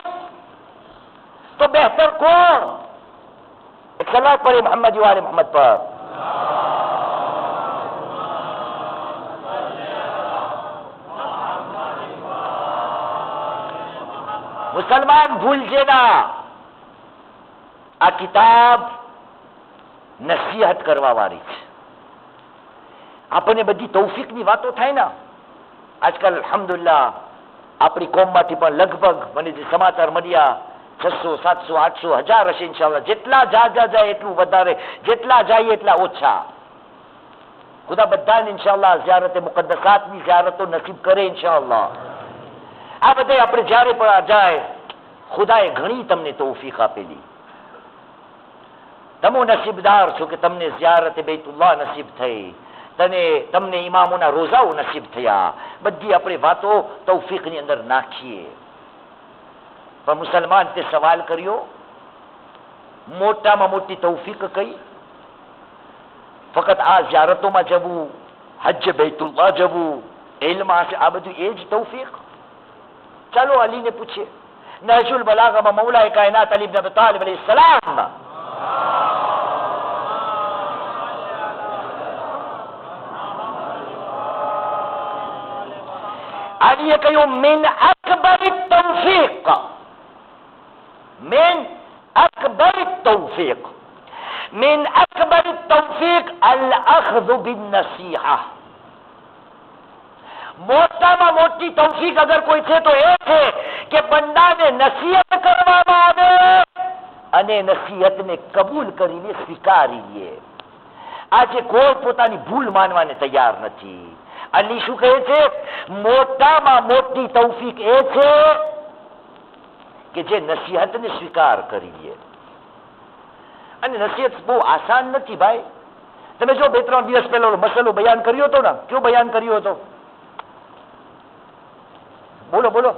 તો બહેતર કોણ? એક સલાત પડે મોહમ્મદ વાલે મોહમ્મદ પર. મુસલમાન ભૂલજે ના, આ કિતાબ નસીહત કરવા વાળી છે. આપણને બધી તૌફીકની વાતો થાય ને આજકાલ અલ્હમ્દુલિલ્લાહ આપણી કોમમાંથી પણ લગભગ મને જે સમાચાર મળ્યા 600, 700, 800, 1000 હશે ઇન્શાઅલ્લાહ. જેટલા જાય એટલું વધારે, જેટલા જાય એટલા ઓછા. ખુદા બધાને ઇન્શાઅલ્લાહ ઝિયારતે મુકદ્દસાતની ઝિયારતો નસીબ કરે ઇન્શાઅલ્લાહ. આ બધે આપણે જ્યારે પણ આ જાય, ખુદાએ ઘણી તમને તૌફીક આપેલી. તમે નસીબદાર છો કે તમને ઝિયારતે બેતુલ્લાહ નસીબ થઈ, તમને ઇમામોના રોઝાઓ નસીબ થયા. બધી આપણે વાતો તૌફીકની અંદર નાખીએ. પણ મુસલમાન તે સવાલ કર્યો, મોટામાં મોટી તૌફીક કઈ? ફક્ત આ ઝિયારતોમાં જવું, હજ્જ બેતુલ્લાહ જવું, ઇલ્મ હશે, આ બધું એ જ તૌફીક? ચાલો અલીને પૂછીએ. નહજુલ બલાગામાં મૌલાએ કાયનાત અલી ઇબ્ન અબી તાલિબ અલૈહિસ સલામ અલીએ કહ્યું મિન અકબર તૌફીક, من أكبر التوفيق، من أكبر التوفيق الأخذ بالنصيحة. મોટામાં મોટી તૌફીક અગર કોઈ છે તો એ છે કે બંદાને નસીહત કરવામાં આવે અને નસીહતને કબૂલ કરીને સ્વીકારી લે. આજે કોઈ પોતાની ભૂલ માનવાને તૈયાર નથી. અલી શું કહે છે? મોટામાં મોટી તૌફીક એ છે કે જે નસીહતને સ્વીકાર કરી લે. અને નસીહત બહુ આસાન નથી ભાઈ. તમે જો 2-3 દિવસ પહેલો મસલો બયાન કર્યો હતો ને, કયો બયાન કર્યો હતો? બોલો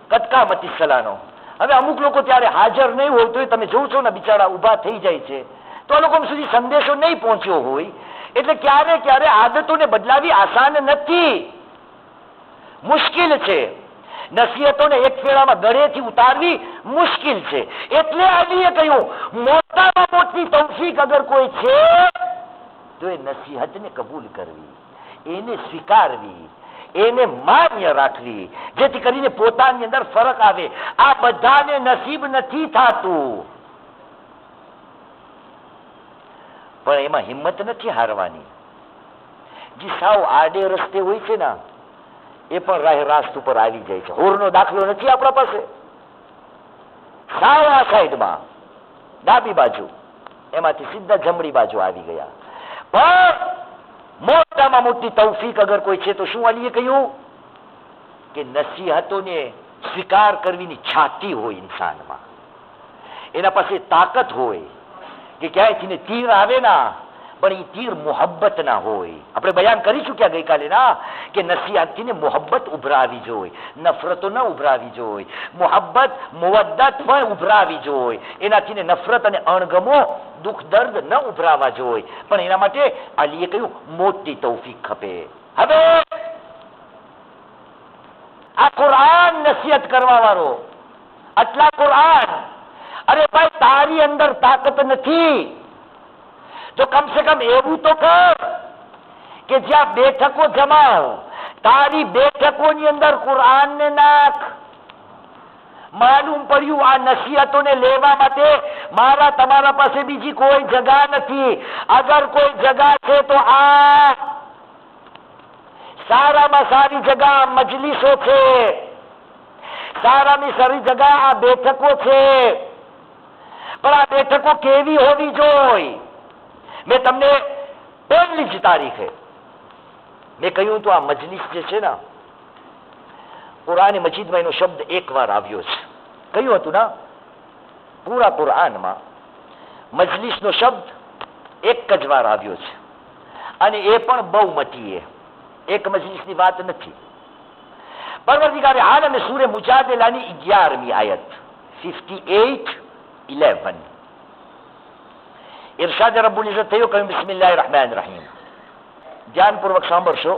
કટકા મતી સલાનો. હવે અમુક લોકો ત્યારે હાજર નહીં હોય તો તમે જોવ છો ને બિચારા ઊભા થઈ જાય છે, તો આ લોકો સુધી સંદેશો નહીં પહોંચ્યો હોય. એટલે ક્યારે આદતોને બદલાવી આસાન નથી. મુશ્કેલ છે. નસીહતોને એક ફેરામાં ગળેથી ઉતારવી મુશ્કેલ છે. એટલે અલીએ કહ્યું મોટામાં મોટી તૌફીક અગર કોઈ છે તો એ નસીહતને કબૂલ કરવી, એને સ્વીકારવી, એને માન્ય રાખવી, જેથી કરીને પોતાની અંદર ફરક આવે. આ બધાને નસીબ નથી થતું, પણ એમાં હિંમત નથી હારવાની. જે સાવ આડે રસ્તે હોય છે ને એ પણ રાહ રાસ્ત ઉપર આવી જાય છે. હોરનો દાખલો નથી આપણા પાસે. સાવ આ સાઈડમાં ડાબી બાજુ, એમાંથી સીધા જમણી બાજુ આવી ગયા. પણ મોટામાં મોટી તૌફીક અગર કોઈ છે તો શું અલીએ કહ્યું કે નસીહતોને સ્વીકાર કરવીની છાતી હોય ઇન્સાનમાં, એના પાસે તાકાત હોય કે ક્યાંયથી તીર આવે ના પણ એ તીર મોહબ્બત ના હોય. આપણે બયાન કરીશું ક્યાં ગઈકાલે ના કે નસીહતથી ને મોહબ્બત ઉભરાવી જોઈએ, નફરતો ન ઉભરાવી જોઈએ, મોહબ્બત મુવદ્દત પણ ઉભરાવી જોઈએ. એનાથી ને નફરત અને અણગમો દુઃખ દર્દ ન ઉભરાવા જોઈએ. પણ એના માટે અલીએ કહ્યું મોટી તૌફીક ખપે. હવે આ કુરાન નસીહત કરવા વાળો, આટલા કુરાન, અરે ભાઈ તારી અંદર તાકાત નથી તો કમ સે કમ એવું તો કર કે જ્યાં બેઠકો જમાવ, તારી બેઠકોની અંદર કુરાનને નાખ. માલુમ પડ્યું આ નસીહતોને લેવા માટે મારા તમારા પાસે બીજી કોઈ જગા નથી. અગર કોઈ જગા છે તો આ સારામાં સારી જગા મજલિસો છે, સારામાં સારી જગા આ બેઠકો છે. પણ આ બેઠકો કેવી હોવી જોઈએ? મેં તમને પહેલી જ તારીખે મેં કહ્યું તો આ મજલિસ જે છે ને, કુરાન મજીદમાં એનો શબ્દ એક વાર આવ્યો છે. કહ્યું હતું ના પૂરા કુરાનમાં મજલિસનો શબ્દ એક જ વાર આવ્યો છે, અને એ પણ બહુ મટીએ, એક મજલિસની વાત નથી. પરવરદિગારે આલમ સૂરે મુજાદલાની 11મી આયત 58:11 ઇરશાદ રબ્બુલ ઇઝ્ઝત થયો કહ્યું બિસ્મિલ્લાહિર રહેમાનિર રહીમ. ધ્યાનપૂર્વક સાંભળશો.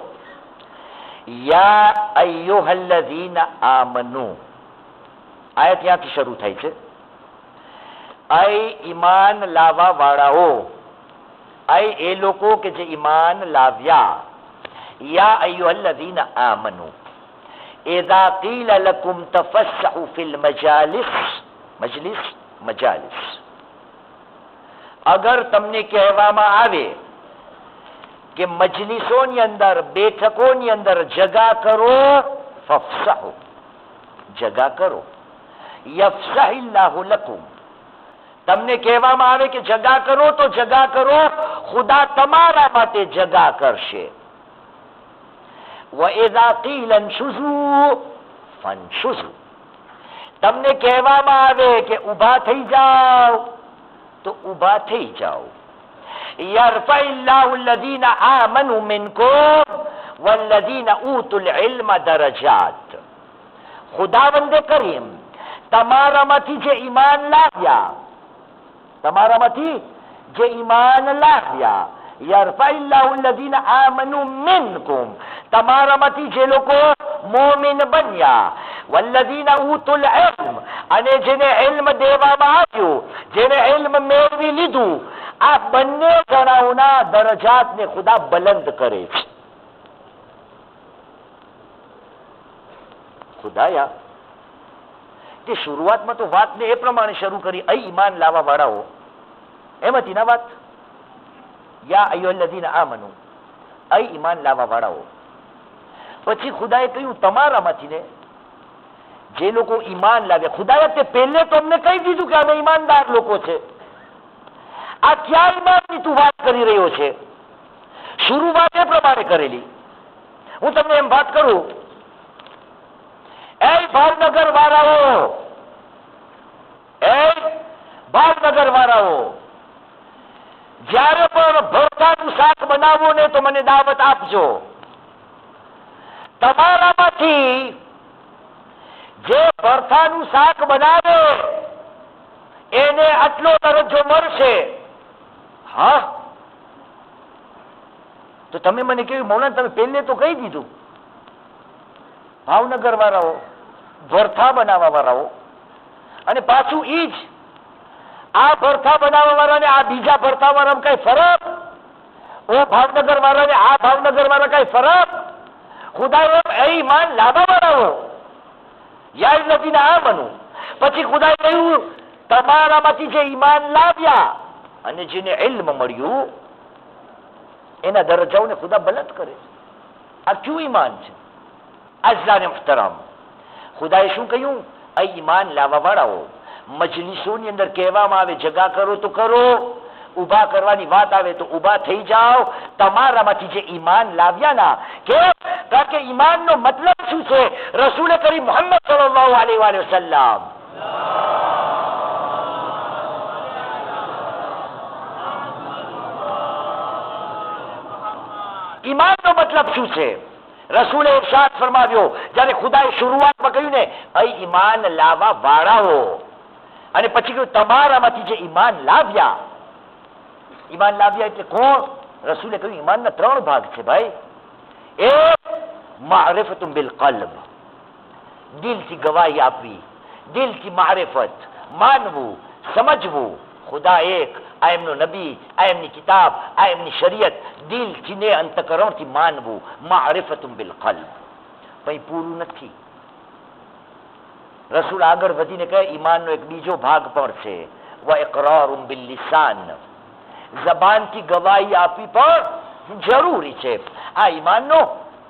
યા અય્યુહલ્લઝીના આમનુ, આયત ત્યાંથી શરૂ થાય છે. આય ઈમાન લાવવા વાળાઓ, આય એ લોકો કે જે ઈમાન લાવ્યા. યા અય્યુહલ્લઝીના આમનુ ઇઝા qīla લકુમ તફસ્સહુ ફિલ મજાલિસ, મજલિસ મજાલિસ, અગર તમને કહેવામાં આવે કે મજલિસોની અંદર, બેઠકોની અંદર જગા કરો, ફફસહુ, જગા કરો. યફસહિલ્લાહુ લકુમ, તમને કહેવામાં આવે કે જગા કરો તો જગા કરો, ખુદા તમારા માટે જગા કરશે. વઇઝા qīla અંશુઝુ ફંશુઝુ, તમને કહેવામાં આવે કે ઊભા થઈ જાઓ તો ઊભા થઈ જાઓ. યરફઇલ્લાહુ અલ્લઝીના આમનુ મિનકુમ વલ્લઝીના ઊતુલ ઇલ્મ દરજાત. ખુદાવંદે કરીમ તમારામાંથી જે ઈમાન લાવ્યા, તમારામાંથી જે ઈમાન લાવ્યા, યરફઇલ્લાહુ અલ્લઝીના આમનુ મિનકુમ, તમારામાંથી જે લોકો મોમિન બન્યા, વલ્લઝીના ઊતુલ ઇલ્મ, અને જેને ઇલ્મ દેવામાં આવ્યું, જેને ઇલ્મ મેળવી લીધું, આ બંને જણાઓના દરજાતને ખુદા બલંદ કરે છે. ખુદાયા કે શરૂઆતમાં તો વાતને એ પ્રમાણે શરૂ કરી, અહીં ઈમાન લાવવા વાળાઓ, એમાંથી ના વાત યા અય્યુહલ્લઝીના આમનુ, અહીં ઈમાન લાવવા વાળાઓ. પછી ખુદાએ કહ્યું તમારામાંથી ને જે લોકો ઈમાન લાવ્યા. ખુદાએ તે પહેલે તો અમને કહી દીધું કે અમે ઈમાનદાર લોકો છે. આ ક્યાં ઈમાનની તું વાત કરી રહ્યો છે? શરૂઆત એ પ્રમાણે કરેલી. હું તમને એમ વાત કરું, એ ભાવનગર વાળાઓ, એ ભાવનગર વાળાઓ, જ્યારે પણ ભરતાનું શાક બનાવો ને તો મને દાવત આપજો. તમારામાંથી જે ભરતાનું શાક બનાવે એને આટલો દરજ્જો મળશે. હા, તો તમે મને કહ્યું મૌલાના તમે પહેલે તો કહી દીધું. ભાવનગર વાળાઓ, ભરથા બનાવવા વાળાઓ, અને પાછું ઈ જ આ ભરથા બનાવવા વાળા ને આ બીજા ભરથા વાળામાં કઈ ફરક? ઓ ભાવનગર વાળા ને આ ભાવનગર વાળા કઈ ફરક? ખુદાએ એ ઈમાન લાવવા વાળાઓ યાદ નથી ને આ બનવું. પછી ખુદાએ કહ્યું તમારામાંથી જે ઈમાન લાવ્યા અને જેને ઇલ્મ મળ્યું એના દરજ્જાઓને ખુદા બલંદ કરે છે. આ ક્યું ઈમાન છે? અઝલાને મુહતરમ, ખુદાએ શું કહ્યું? આ ઈમાન લાવવા વાળાઓ મજલિસોની અંદર કહેવામાં આવે જગા કરો તો કરો, ઉભા કરવાની વાત આવે તો ઉભા થઈ જાઓ. તમારામાંથી જે ઈમાન લાવ્યા ના, કેમ? કારણ કે ઈમાનનો મતલબ શું છે? રસૂલ કરીમ મુહમ્મદ સલ્લલ્લાહુ અલૈહિ વસલ્લમ. ઈમાનનો મતલબ શું છે? રસૂલે ઇરશાદ ફરમાવ્યો, જ્યારે ખુદાએ શરૂઆતમાં કહ્યું ને અહીં ઈમાન લાવવા વાળાઓ, અને પછી કહ્યું તમારામાંથી જે ઈમાન લાવ્યા. ઈમાન લાવ્યા એટલે કોણ? રસૂલે કહ્યું ઈમાનના 3 ભાગ છે ભાઈ. એક મારિફતુન બિલ કલ્બ, દિલથી ગવાહી આપવી, દિલથી મારિફત, માનવું, સમજવું ખુદા એક, આ એમનો નબી, આ એમની કિતાબ, આ એમની શરીયત, દિલથી ને અંતકરણથી માનવું, મારિફતુન બિલ કલ્બ. પછી પૂરું નથી. રસૂલ આગળ વધીને કહે ઈમાનનો એક બીજો ભાગ પણ છે, વ ઇકરારુન બિલ લિસાન, જબાનથી ગવાહી આપવી પણ જરૂરી છે. આ ઈમાનનો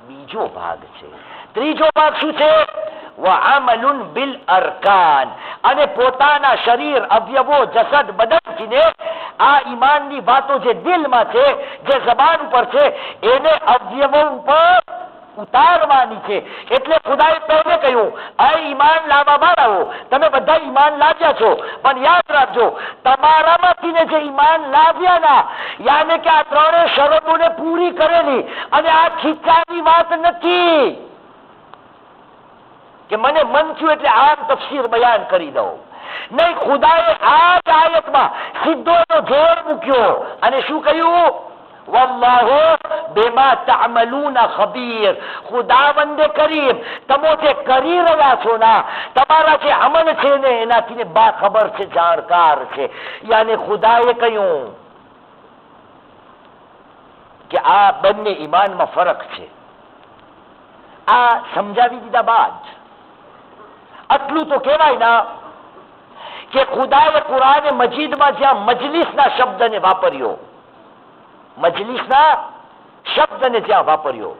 બીજો ભાગ છે. ત્રીજો ભાગ શું છે? વ અમલુન બિલ અરકાન, અને પોતાના શરીર, અવયવો, જસદ, બદનથી ને આ ઈમાનની વાતો જે દિલમાં છે, જે જબાન ઉપર છે, એને અવયવો ઉપર ઉતારવાની છે. એટલે ખુદાએ પહેલે કહ્યું આ ઈમાન લાવવા વાળાઓ તમે બધા ઈમાન લાવ્યા છો, પણ યાદ રાખજો તમારામાંથી ને જે ઈમાન લાવ્યા ના, યાને કે આ 3 શરતોને પૂરી કરેલી. અને આ ખીચાની વાત નથી કે મને મન થયું એટલે આમ તફસીર બયાન કરી દઉં. નહીં, ખુદાએ આ જ આયતમાં સીધો એનો જોર મૂક્યો અને શું કહ્યું? વલ્લાહુ બિમા તઅમલુના ખબીર. ખુદાવંદે કરીમ તમે જે કરી રહ્યા છો ના, તમારા જે અમલ છે ને એનાથી ને બાખબર છે, જાણકાર છે. યાને ખુદાએ કહ્યું કે આ બંને ઈમાનમાં ફરક છે. આ સમજાવી દીધા બાદ આટલું તો કહેવાય ના કે ખુદાએ કુરાન મજીદમાં જ્યાં મજલિસના શબ્દને વાપર્યો, મજલિસના શબ્દને જ્યાં વાપર્યો,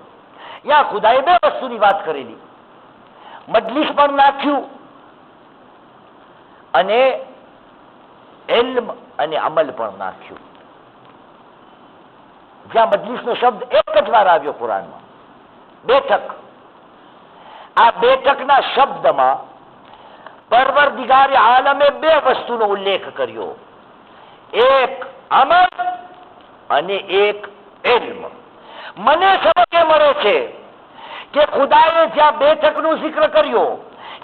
ત્યાં ખુદાએ 2 વસ્તુની વાત કરેલી. મજલિસ પણ નાખ્યું અને ઇલ્મ અને અમલ પણ નાખ્યું. જ્યાં મજલિસનો શબ્દ એક જ વાર આવ્યો કુરાનમાં, બેઠક. આ બેઠકના શબ્દમાં પરવરદિગારે આલમે 2 વસ્તુનો ઉલ્લેખ કર્યો, એક અમલ અને એક ઇલ્મ. મને સમજ મળે છે કે ખુદાએ જ્યાં બેઠકનો zikr કર્યો,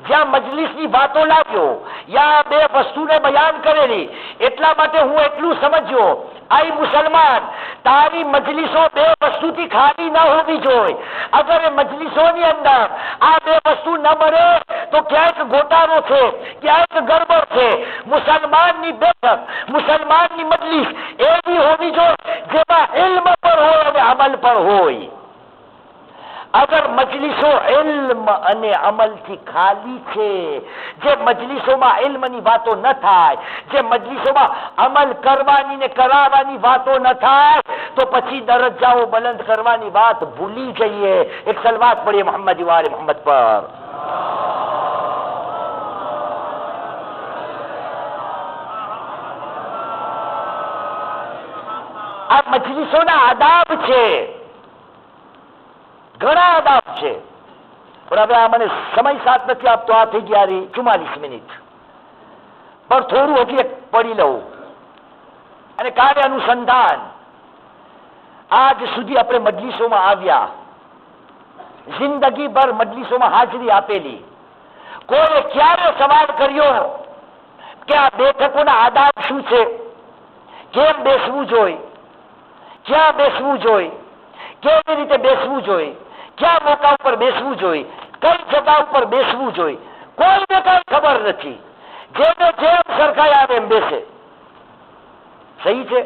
જ્યાં મજલિસની વાતો લાવ્યો, યા 2 વસ્તુને બયાન કરેલી. એટલા માટે હું એટલું સમજ્યો, આઈ મુસલમાન, તારી મજલિસો 2 વસ્તુથી ખાલી ન હોવી જોઈએ. અગર એ મજલિસોની અંદર આ 2 વસ્તુ ન મળે તો ક્યાંક ગોટાળો છે, ક્યાંક ગડબડ છે. મુસલમાનની બેઠક, મુસલમાનની મજલિસ એવી હોવી જોઈએ જેમાં ઇલ્મ પણ હોય અને અમલ પણ હોય. અગર મજલિસો ઇલ્મ અને અમલથી ખાલી છે, જે મજલિસોમાં ઇલ્મની વાતો ન થાય, જે મજલિસોમાં અમલ કરવાની ને કરાવવાની વાતો ન થાય, તો પછી દરજ્જાઓ બલંદ કરવાની વાત ભૂલી જઈએ. એક સલવાત પડીએ મોહમ્મદ વાલે મોહમ્મદ પર. આ મજલિસોના આદાબ છે, ઘણા આદાબ છે. પણ હવે આ મને સમય સાથ નથી આપતો. આ થઈ ગયા 44 મિનિટ, પણ થોડું હજી એક પડી લઉં. અને કાર્ય અનુસંધાન, આજ સુધી આપણે મજલિસોમાં આવ્યા, જિંદગીભર મજલિસોમાં હાજરી આપેલી. કોઈએ ક્યારે સવાલ કર્યો કે આ બેઠકોના આદાબ શું છે, કેમ બેસવું જોઈએ, ક્યાં બેસવું જોઈએ, કેવી રીતે બેસવું જોઈએ, ક્યાં મોકા ઉપર બેસવું જોઈએ? કઈ જગ્યા ઉપર બેસવું જોઈએ, કોઈને કઈ ખબર નથી. જેને જેમ સરખાઈ આવે એમ બેસે. સહી છે?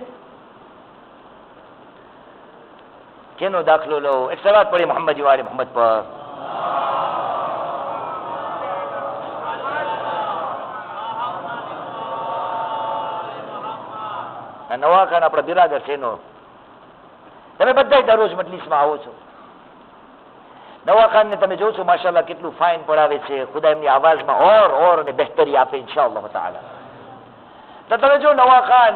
કેનો દાખલો લો? એક સલાત પડી મોહમ્મદ વાલે મોહમ્મદ પર. નવા ખાન આપણા બિરાદર છે એનો. તમે બધા દરરોજ મજલિસમાં આવો છો. નવા ખાન ને તમે જો છો માશાઅલ્લાહ કેટલું ફાઇન પડાવે છે. ખુદા એમની આવાજમાં ઓર અને બહેતરી આપે ઇન્શાઅલ્લાહ તાઆલા. તો તમે જો નવા ખાન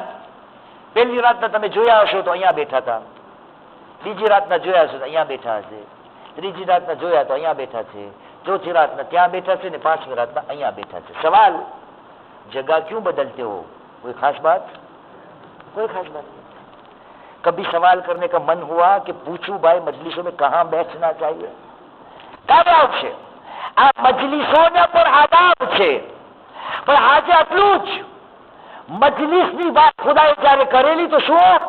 પહેલી રાતના તમે જોયા હશો તો અહીંયા બેઠા હતા, બીજી રાતના જોયા હશો તો અહીંયા બેઠા હશે, ત્રીજી રાતના જોયા તો અહીંયા બેઠા છે, ચોથી રાતના ત્યાં બેઠા છે ને પાંચમી રાતના અહીંયા બેઠા છે. સવાલ, जगह क्यों बदलते हो? कोई खास बात? कोई खास बात नहीं. कभी सवाल करने का मन हुआ कि पूछूं भाई मजलिसों में कहां बैठना चाहिए? આદાબ છે. આ મજલિસોના પર આદાબ છે. પણ આજે આટલું જ મજલિસની વાત ખુદાએ જ્યારે કરેલી તો શું?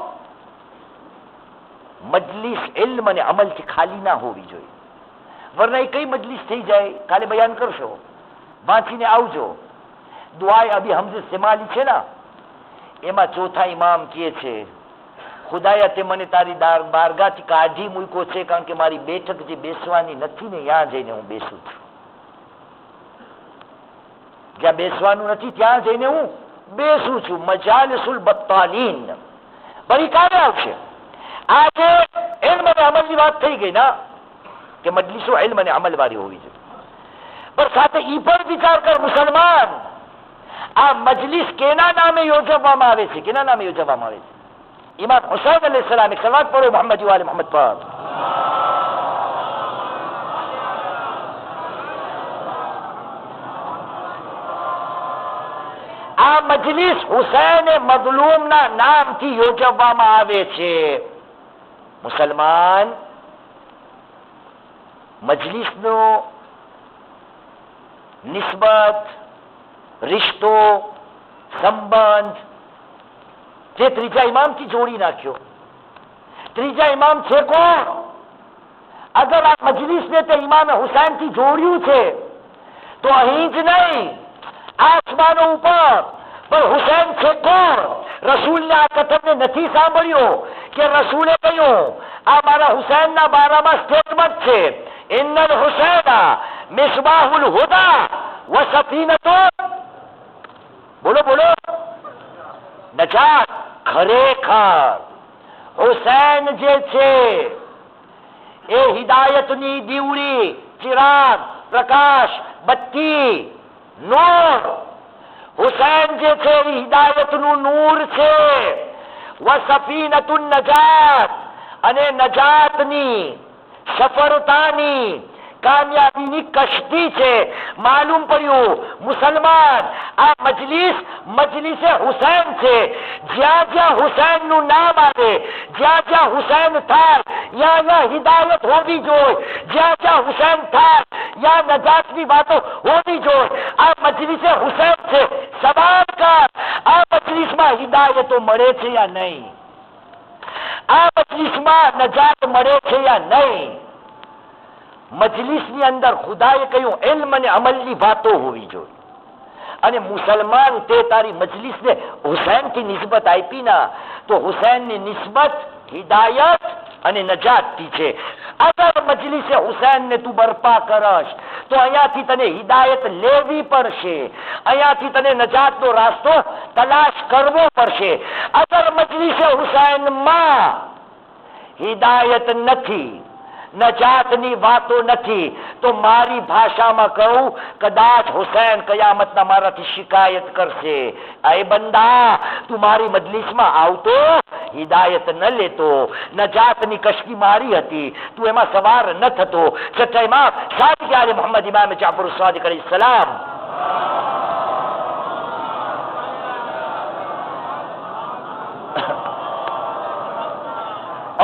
મજલિસ ઇલ્મ અને અમલથી ખાલી ના હોવી જોઈએ. વરના એ કઈ મજલિસ થઈ જાય, કાલે બયાન કરશો, વાંચીને આવજો. દુઆએ અભી હમઝ ઇસ્તેમાલી છે ને, એમાં ચોથા ઇમામ કહે છે, ખુદાયા તે મને તારી બારગાહથી કાઢી મૂક્યો છે કારણ કે મારી બેઠક જે બેસવાની નથી ને ત્યાં જઈને હું બેસું છું. જ્યાં બેસવાનું નથી ત્યાં જઈને હું બેસું છું. મજાલિસુલ બત્તાલીન. ફરી કાલે આવશે. આજે ઇલ્મ અને અમલની વાત થઈ ગઈ ના, કે મજલિસો ઇલ્મ અને અમલ વાળી હોવી જોઈએ. પણ સાથે ઈ પણ વિચાર કર મુસલમાન, આ મજલિસ કેના નામે યોજવામાં આવે છે? કેના નામે યોજવામાં આવે છે? इमाम हुसैन अलैहिस्सलाम एक सलात पढ़ो मोहम्मद वाले मोहम्मद पर. આ મજલિસ હુસૈન મઝલૂમ ના નામથી યોજવામાં આવે છે. મુસલમાન, મજલિસનો નિસ્બત, રિશ્તો, સંબંધ જે ત્રીજા ઇમામથી જોડી નાખ્યો. ત્રીજા ઇમામ છે કોણ? અગર આ મજલિસને તે ઇમામે હુસૈનથી જોડ્યું છે તો અહીં જ નહીં, આસમાનો ઉપર પણ હુસૈન છે કોણ? રસૂલને આ કથનને નથી સાંભળ્યો કે રસૂલે કહ્યું, આ મારા હુસૈનના બારામાં સ્ટેટમેન્ટ છે, ઇન્નલ હુસૈના મિસ્બાહુલ હુદા વ સફીનતુન. બોલો બોલો. નજાત. ખરેખર હુસૈન જે છે એ હિદાયતની દીવડી, ચિરાગ, પ્રકાશ, બત્તી, નૂર. હુસૈન જે છે એ હિદાયતનું નૂર છે. વ સફીનતુન નજાત, અને નજાતની, સફળતાની, કામયાબીની કશ્તી છે. માલુમ પડ્યું મુસલમાન, આ મજલિસે હુસૈન છે. જ્યાં જ્યાં હુસૈનનું નામ આવે, જ્યાં જ્યાં હુસૈન થાય ત્યાં હિદાયત હોવી જોઈએ. જ્યાં જ્યાં હુસૈન થાય ત્યાં નજાતની વાતો હોવી જોઈએ. આ મજલિસે હુસૈન છે. સવાલ કર, આ મજલિસમાં હિદાયતો મળે છે યા નહીં? આ મજલિસમાં નજાત મળે છે યા નહીં? મજલિસની અંદર ખુદાએ કહ્યું ઇલ્મ અને અમલની વાતો હોવી જોઈએ. અને મુસલમાન તે તારી મજલિસને હુસૈનથી નિસ્બત આપી ના, તો હુસૈનની નિસ્બત હિદાયત અને નજાતથી છે. અગર મજલિસે હુસૈનને તું બરપા કરશ તો અહીંયાથી તને હિદાયત લેવી પડશે, અહીંયાથી તને નજાતનો રાસ્તો તલાશ કરવો પડશે. અગર મજલિસે હુસૈનમાં હિદાયત નથી, નજાતની વાતો નથી, તો મારી ભાષામાં કહું, કદાચ હુસૈન કયામતના મારાથી શિકાયત કરશે, એ બંદા તું મારી મજલિસમાં આવતો, હિદાયત ન લેતો, નજાતની કશ્તી મારી હતી, તું એમાં સવાર ન થતો. છઠ્ઠા ઇમામ સાદિક આલે મોહમ્મદ ઇમામ જાફર સાદિક અલૈહિસ્સલામ.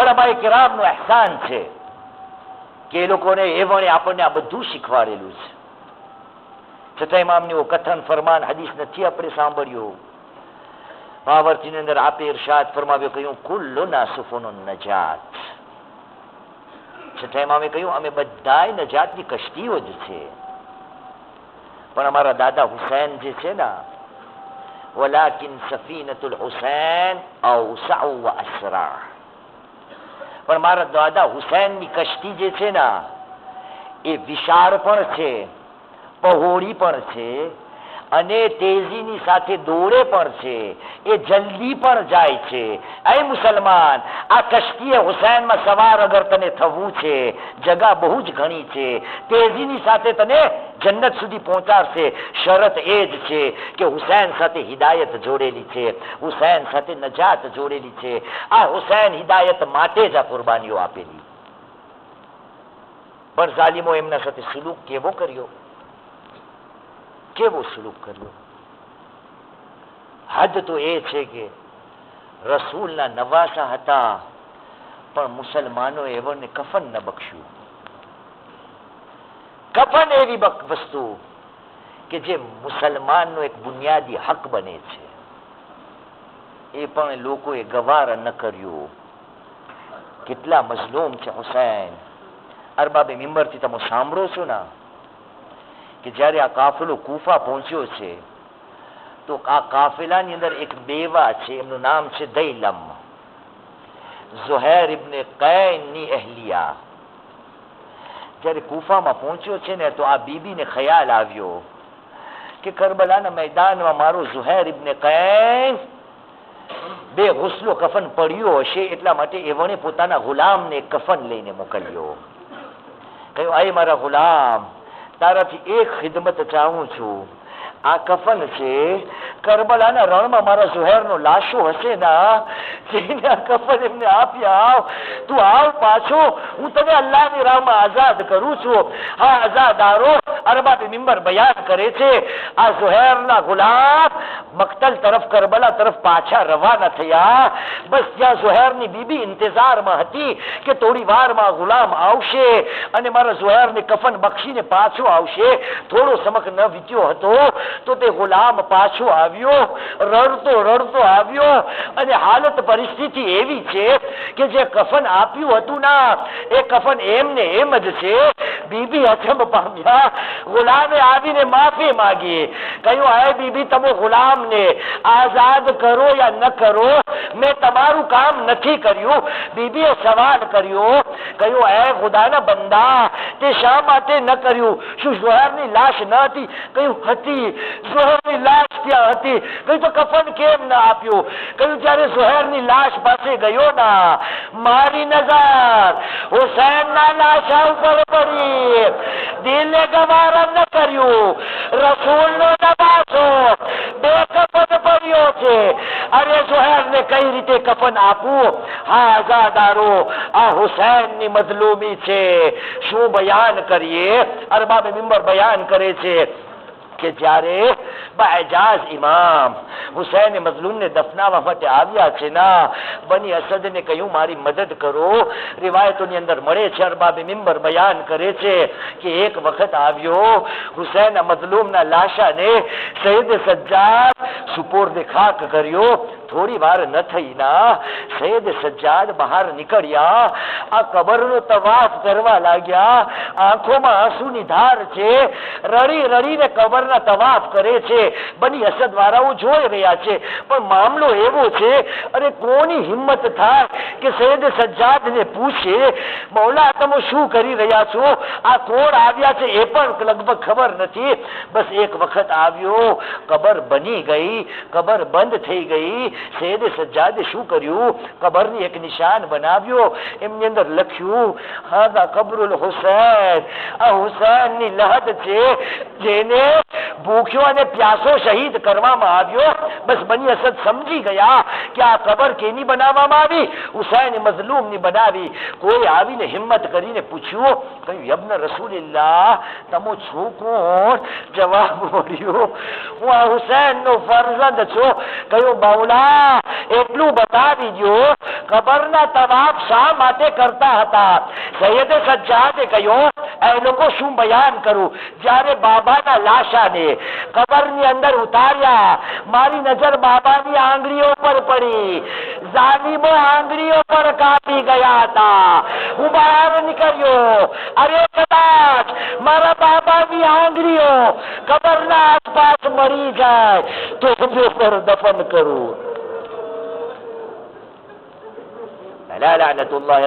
ઉલમાએ કિરામનું અહેસાન છે કે એ લોકોને એવણે આપણને આ બધું શીખવાડેલું છે. છતાં ઇમામનું કથન, ફરમાન, હદીસ નથી આપણે સાંભળ્યું. મહાવર્તીની અંદર આપે ઇરશાદ ફરમાવ્યો, કહ્યું કુલ્લુના સુફુનુન નજાત. છઠ્ઠા ઇમામે કહ્યું અમે બધાય નજાતની કશ્તીઓ જ છે, પણ અમારા દાદા હુસૈન જે છે ને, વલાકિન સફીનતુલ હુસૈન અવસઅ વ અસરા, પણ મારા દાદા હુસૈનની કશ્તી જે છે ને એ વિશાળ પણ છે, પહોળી પણ છે, અને તેજીની સાથે દોડે પણ છે, એ જલ્દી પણ જાય છે. એ મુસલમાન, આ કશ્તીએ હુસૈનમાં સવાર અગર તને થવું છે, જગા બહુ જ ઘણી છે, તેજીની સાથે તને જન્નત સુધી પહોંચાડશે. શરત એ જ છે કે હુસૈન સાથે હિદાયત જોડેલી છે, હુસૈન સાથે નજાત જોડેલી છે. આ હુસૈન હિદાયત માટે જ આ કુરબાનીઓ આપેલી. પણ ઝાલિમો એમના સાથે સુલુક કેવો કર્યો, કેવો સુલુક કર્યો. હદ તો એ છે કે રસૂલના નવાસા હતા, પણ મુસલમાનો એવોને કફન ન બખ્શ્યું. કફન એવી વસ્તુ કે જે મુસલમાનનો એક બુનિયાદી હક બને છે, એ પણ લોકોએ ગવાર ન કર્યું. કેટલા મઝલૂમ છે હુસૈન. અરબાબે મિંબરથી તમે સાંભળો છો ને કે જ્યારે આ કાફિલો કૂફા પહોંચ્યો છે, તો આ કાફિલાની અંદર એક બેવા છે, એમનું નામ છે દૈલમ, ઝુહૈર ઇબ્ન કૈનની અહલિયા. જ્યારે કૂફામાં પહોંચ્યો છે ને, તો આ બીબીને ખ્યાલ આવ્યો કે કરબલાના મેદાનમાં મારો ઝુહૈર ઇબ્ન કૈન બે હુસ્લો કફન પડ્યો હશે, એટલા માટે એવણે પોતાના ગુલામને કફન લઈને મોકલ્યો. કહ્યું, આય મારા ગુલામ, તારાથી એક ખિદમત ચાહું છું. આ કફન છે, કરબલાના રણમાં મારા ઝુહૈરનો લાશો હશે ના, જેને આ કફન એમને આપી આવ. તું આવ પાછો, હું તને અલ્લાહની રાહમાં આઝાદ કરું છું. હા આઝાદારો, અરબાબે મિંબર બયાન કરે છે, આ ઝુહૈરના ગુલામ મક્તલ તરફ, કરબલા તરફ પાછા રવાના થયા. બસ ત્યાં ઝુહૈરની બીબી ઇંતજારમાં હતી કે થોડી વારમાં ગુલામ આવશે અને મારા ઝુહૈરને કફન બક્ષીને પાછો આવશે. થોડો સમક ન વીત્યો હતો તો તે ગુલામ પાછો આવ્યો, રડતો રડતો આવ્યો, અને હાલત પરિસ્થિતિ એવી છે કે જે કફન આપ્યું હતું ના, એ કફન એમને એમ જ છે. બીબી અચંબ પામ્યા. ગુલામે આવીને માફી માંગી. કહ્યું, આય બીબી, તમે ગુલામને આઝાદ કરો યા ન કરો, મેં તમારું કામ નથી કર્યું. બીબીએ સવાલ કર્યો, કહ્યું, એ ખુદાના બંદા, તે શા માટે ન કર્યું? શું ઝુહૈરની લાશ ન હતી? કહ્યું, હતી. ઝુહૈરની લાશ ત્યાં હતી. કહ્યું, તો કફન કેમ ન આપ્યું? કહ્યું, જ્યારે ઝુહૈરની લાશ પાસે ગયો ના, મારી નજર હુસૈનના લાશા ઉપર પડી. દિલે ગવારા ન કર્યું. રસૂલનો નવાસો બે કફન પડ્યો છે. અરે ઝુહૈરને કઈ રીતે કફન આપવું? હા આઝાદારો, આ હુસૈનની મઝલૂમી છે. શું બયાન કરીએ? અરબાબે મિંબર બયાન કરે છે કે જ્યારે બાએજાઝ ઇમામ હુસૈન મઝલૂમને દફનાવવા માટે આવ્યા છે ના, બની અસદને કહ્યું, મારી મદદ કરો. રિવાયતોની અંદર મળે છે, અરબાબે મિંબર બયાન કરે છે કે એક વખત આવ્યો, હુસૈન મઝલૂમના લાશાને શહીદ સજ્જાદ સુપોર્દે ખાક કર્યો. થોડી વાર ન થઈ ના, સૈયદ સજ્જાદ બહાર નીકળ્યા, આ કબરનો તવાફ કરવા લાગ્યા. આંખોમાં આંસુની ધાર છે, રડી રડીને કબરના તવાફ કરે છે. બની અસદ વાળાઓ જોઈ રહ્યા છે, પણ મામલો એવો છે, અરે કોની હિંમત થાય કે સૈયદ સજ્જાદને પૂછે, મૌલા તમે શું કરી રહ્યા છો? આ કોણ આવ્યા છે એ પણ લગભગ ખબર નથી. બસ એક વખત આવ્યો, કબર બની ગઈ, કબર બંધ થઈ ગઈ. સૈયદ સજ્જાદે શું કર્યું? કબરની એક નિશાન બનાવ્યો, એમની અંદર લખ્યું, હાદા કબરુલ હુસૈન. આ હુસૈનની લહદ છે, જેને ભૂખ્યો અને પ્યાસો શહીદ કરવામાં આવ્યો. બસ બની અસદ સમજી ગયા કે આ કબર કેની બનાવવામાં આવી? હુસૈન મઝલૂમની બનાવી. કોઈ આવીને હિંમત કરીને પૂછ્યું, કહ્યું, યબ્ન રસૂલિલ્લાહ, તમે છો કોણ? જવાબ મળ્યો, હું આ હુસૈનનો ફરઝંદ છું. કહ્યું, બાઉલા, એટલું બતાવી દો, કબરના તવાફ શા માટે કરતા હતા? સૈયદ સજ્જાદે કહ્યું, એ લોકો શું બયાન કરું. જ્યારે બાબાના લાશાને કબરની અંદર ઉતાર્યા, મારી નજર બાબાની આંગળીઓ પર પડી. જાલિમો આંગળીઓ પર કાપી ગયા હતા. હું બહાર નીકળ્યો. અરે કદાચ મારા બાબાની આંગળીઓ કબરના આસપાસ મળી જાય તો હું પર દફન કરું. અલા લઅનતુલ્લાહ